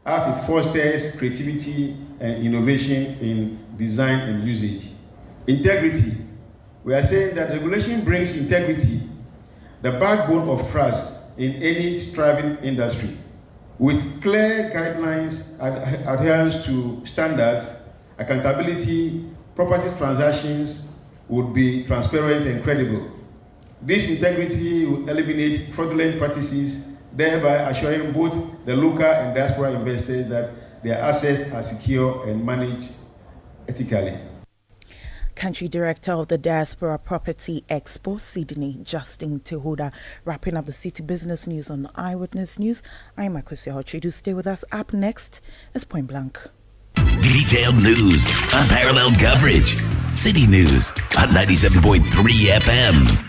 as it fosters creativity and innovation in design and usage. Integrity. We are saying that regulation brings integrity, the backbone of trust in any striving industry. With clear guidelines, adherence to standards, accountability, property transactions would be transparent and credible. This integrity will eliminate fraudulent practices, thereby assuring both the local and diaspora investors that their assets are secure and managed ethically. Country Director of the Diaspora Property Expo, Sydney, Justin Tehoda, wrapping up the city business news on Eyewitness News. I'm Akosia Hochi. Do stay with us. Up next is Point Blank. Detailed news, unparalleled coverage. City News on 97.3 FM.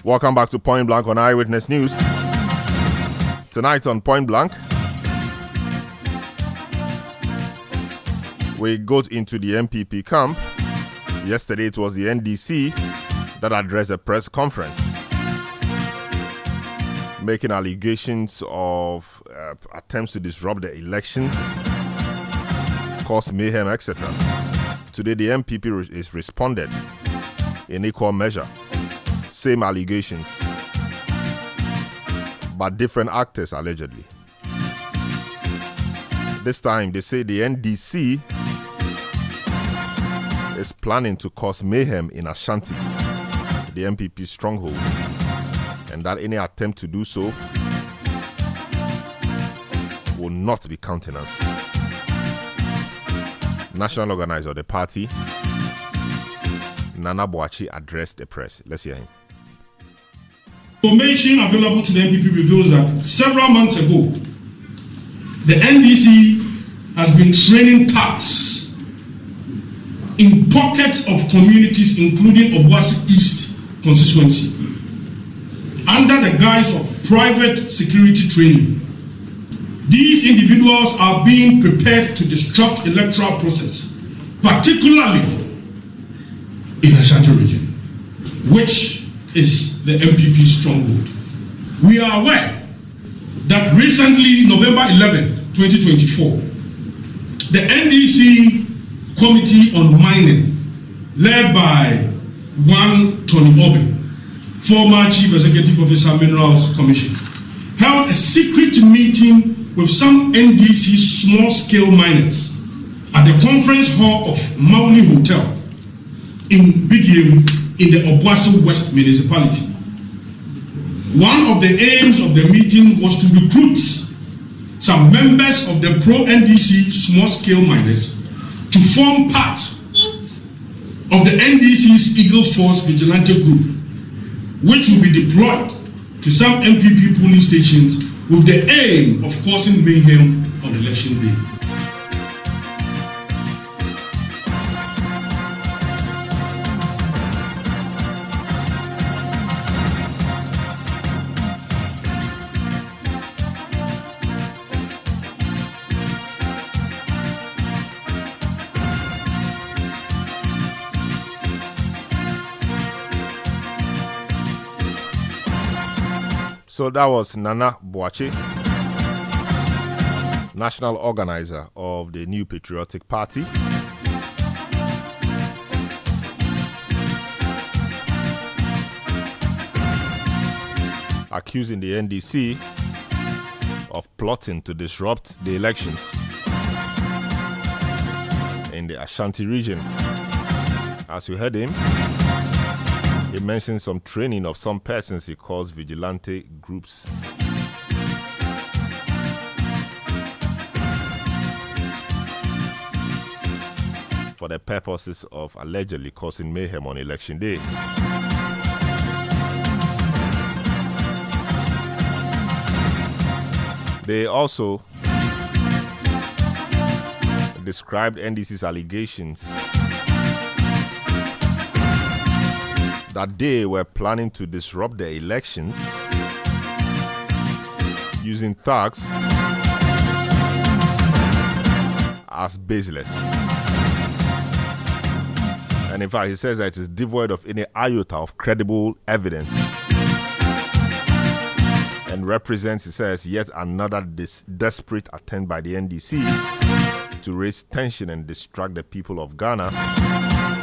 Welcome back to Point Blank on Eyewitness News. Tonight on Point Blank, we got into the MPP camp. Yesterday it was the NDC that addressed a press conference, making allegations of attempts to disrupt the elections, cause mayhem, etc. Today the MPP is responded in equal measure. Same allegations, but different actors allegedly. This time they say the NDC is planning to cause mayhem in Ashanti, the MPP stronghold, and that any attempt to do so will not be countenanced. National organizer of the party, Nana Boachi, addressed the press. Let's hear him. Information available to the NPP reveals that several months ago, the NDC has been training thugs in pockets of communities, including Obuasi East constituency, under the guise of private security training. These individuals are being prepared to disrupt electoral process, particularly in Ashanti region, which is the MPP stronghold. We are aware that recently, November 11, 2024, the NDC Committee on Mining, led by one Tony Obi, former Chief Executive Officer, Minerals Commission, held a secret meeting with some NDC small-scale miners at the conference hall of Mauli Hotel in Bigium in the Obuasi West municipality. One of the aims of the meeting was to recruit some members of the pro-NDC small-scale miners to form part of the NDC's Eagle Force Vigilante Group, which will be deployed to some MPP polling stations with the aim of causing mayhem on election day. So that was Nana Boachi, national organizer of the New Patriotic Party. Accusing the NDC of plotting to disrupt the elections in the Ashanti region. As you heard him, he mentioned some training of some persons he calls vigilante groups. For the purposes of allegedly causing mayhem on election day. They also described NDC's allegations that they were planning to disrupt the elections using thugs as baseless. And in fact, he says that it is devoid of any iota of credible evidence and represents, he says, yet another desperate attempt by the NDC to raise tension and distract the people of Ghana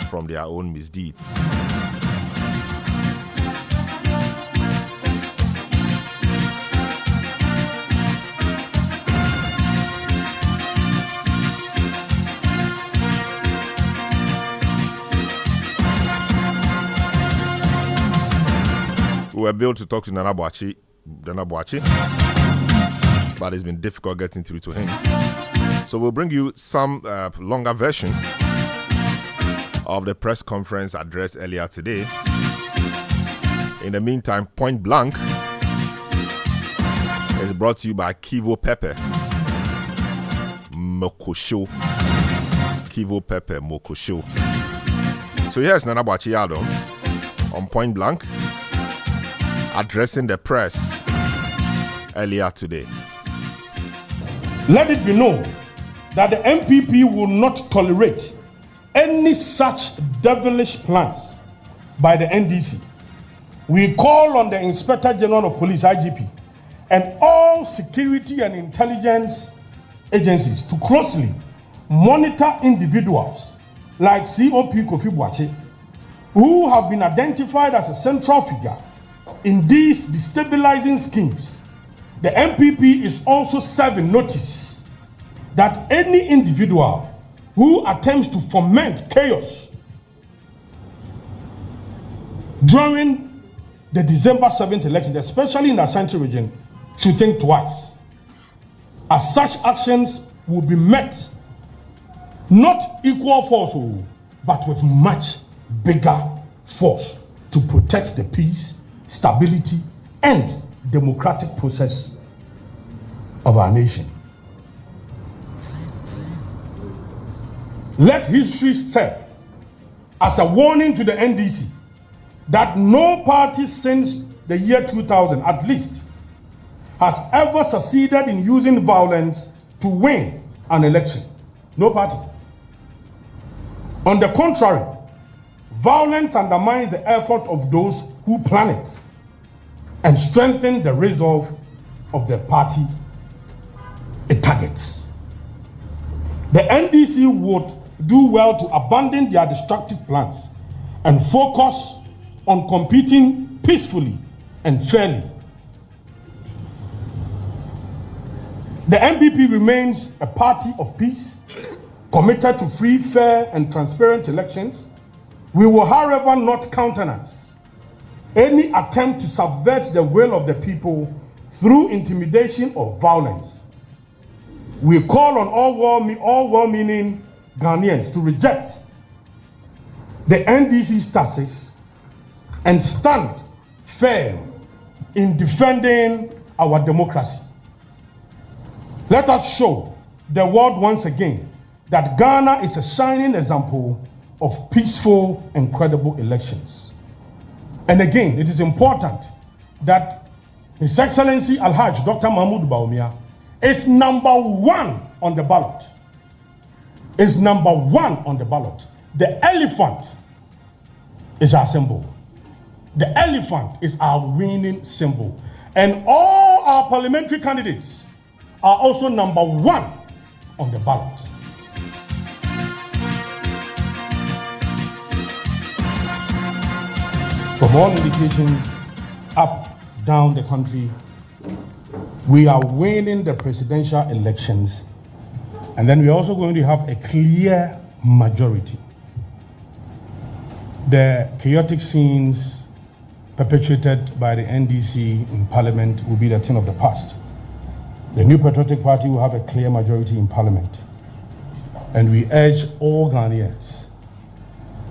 from their own misdeeds. We were able to talk to Nana Boachi, but it's been difficult getting through to him. So we'll bring you some longer version of the press conference address earlier today. In the meantime, Point Blank is brought to you by Kivo Pepper Mokosho. Kivo Pepper Mokosho. So here's Nana Boachi on Point Blank addressing the press earlier today. Let it be known that the MPP will not tolerate any such devilish plans by the NDC. We call on the Inspector General of Police, IGP, and all security and intelligence agencies to closely monitor individuals like COP Kofi Boakye, who have been identified as a central figure in these destabilizing schemes. The MPP is also serving notice that any individual who attempts to foment chaos during the December 7th election, especially in the Ashanti region, should think twice, as such actions will be met not equal force, but with much bigger force to protect the peace, stability, and democratic process of our nation. Let history serve as a warning to the NDC that no party since the year 2000, at least, has ever succeeded in using violence to win an election. No party. On the contrary, violence undermines the effort of those who plan it and strengthens the resolve of the party it targets. The NDC would do well to abandon their destructive plans and focus on competing peacefully and fairly. The MPP remains a party of peace, committed to free, fair, and transparent elections. We will, however, not countenance any attempt to subvert the will of the people through intimidation or violence. We call on all well-meaning Ghanaians to reject the NDC's tactics and stand firm in defending our democracy. Let us show the world once again that Ghana is a shining example of peaceful and credible elections. And again, it is important that His Excellency Alhaj Dr. Mahmoud Bawumia is number one on the ballot. Is number one on the ballot. The elephant is our symbol. The elephant is our winning symbol. And all our parliamentary candidates are also number one on the ballot. From all indications up, down the country, we are winning the presidential elections, and then we're also going to have a clear majority. The chaotic scenes perpetrated by the NDC in Parliament will be the thing of the past. The New Patriotic Party will have a clear majority in Parliament, and we urge all Ghanaians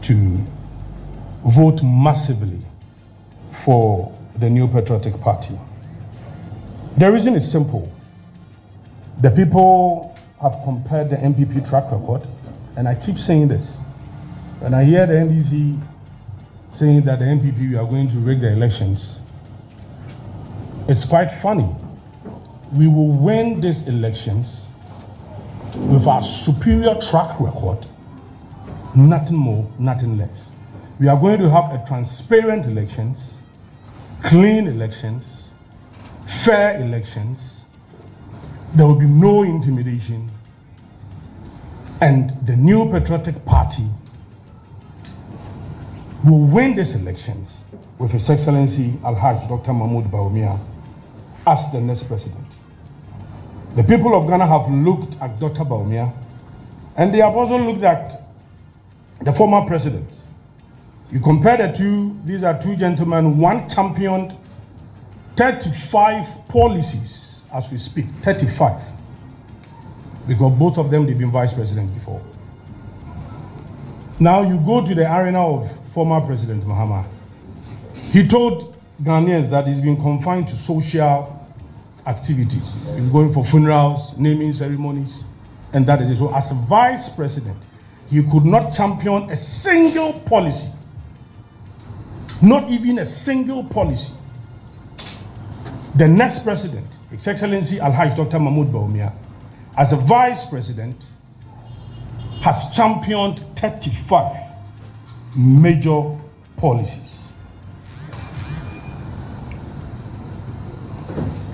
to vote massively for the New Patriotic Party. The reason is simple. The people have compared the MPP track record, and I keep saying this. When I hear the NDC saying that the MPP we are going to rig the elections, it's quite funny. We will win these elections with our superior track record, nothing more, nothing less. We are going to have a transparent elections, clean elections, fair elections. There will be no intimidation, and the New Patriotic Party will win these elections with His Excellency Alhaj Dr. Mahmoud Bawumia as the next president. The people of Ghana have looked at Dr. Bawumia, and they have also looked at the former president. You compare the two, these are two gentlemen, one championed 35 policies as we speak, 35. Because both of them, they've been vice president before. Now you go to the arena of former President Mahama. He told Ghanaians that he's been confined to social activities. He's going for funerals, naming ceremonies, and that is it. So as a vice president, he could not champion a single policy. Not even a single policy The next president, His Excellency Alhaji Dr. Mahmoud Bawumia, as a vice president, has championed 35 major policies.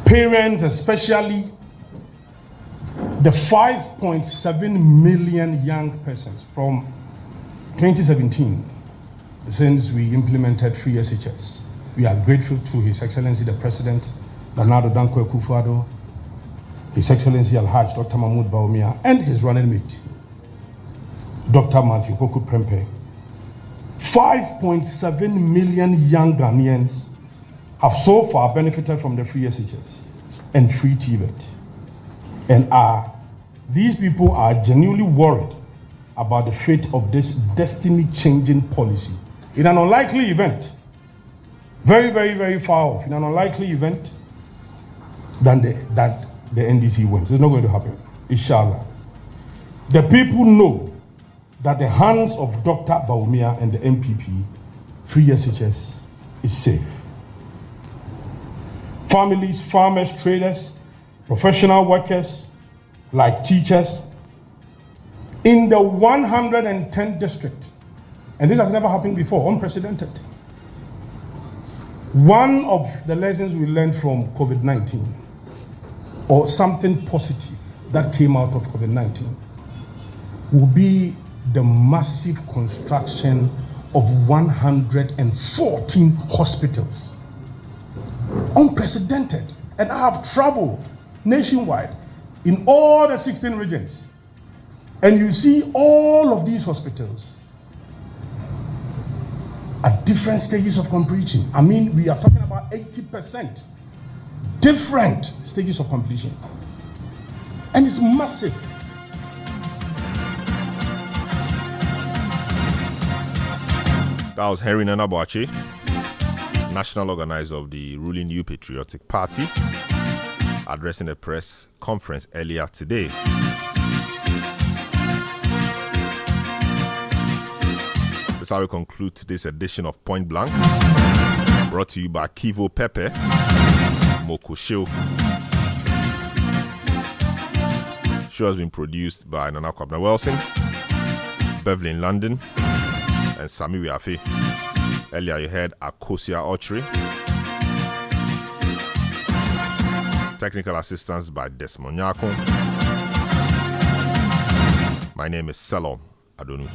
Parents, especially the 5.7 million young persons from 2017, since we implemented free SHS. We are grateful to His Excellency the President, Bernardo Danko Akufo-Addo, His Excellency Alhaji Dr. Mahmoud Bawumia, and his running mate, Dr. Matthew Poku Prempeh. 5.7 million young Ghanaians have so far benefited from the free SHS and free TVET. And these people are genuinely worried about the fate of this destiny-changing policy. In an unlikely event, very, very, very far off, in an unlikely event, that the NDC wins. It's not going to happen, inshallah. The people know that the hands of Dr. Bawumia and the MPP, free SHS, is safe. Families, farmers, traders, professional workers, like teachers, in the 110 districts, and this has never happened before, unprecedented. One of the lessons we learned from COVID-19, or something positive that came out of COVID-19, will be the massive construction of 114 hospitals. Unprecedented. And I have traveled nationwide in all the 16 regions. And you see all of these hospitals at different stages of completion. I mean, we are talking about 80% different stages of completion. And it's massive. That was Henry Nana Boakye, national organizer of the ruling New Patriotic Party, addressing a press conference earlier today. That's how we conclude today's edition of Point Blank, brought to you by Kivo Pepe, Moko Show. Show has been produced by Nana Kwabena Wilson, Beverly in London, and Sami Wiafe. Earlier you heard Akosia Ochre. Technical assistance by Desmond Nyako. My name is Selorm Adonoo.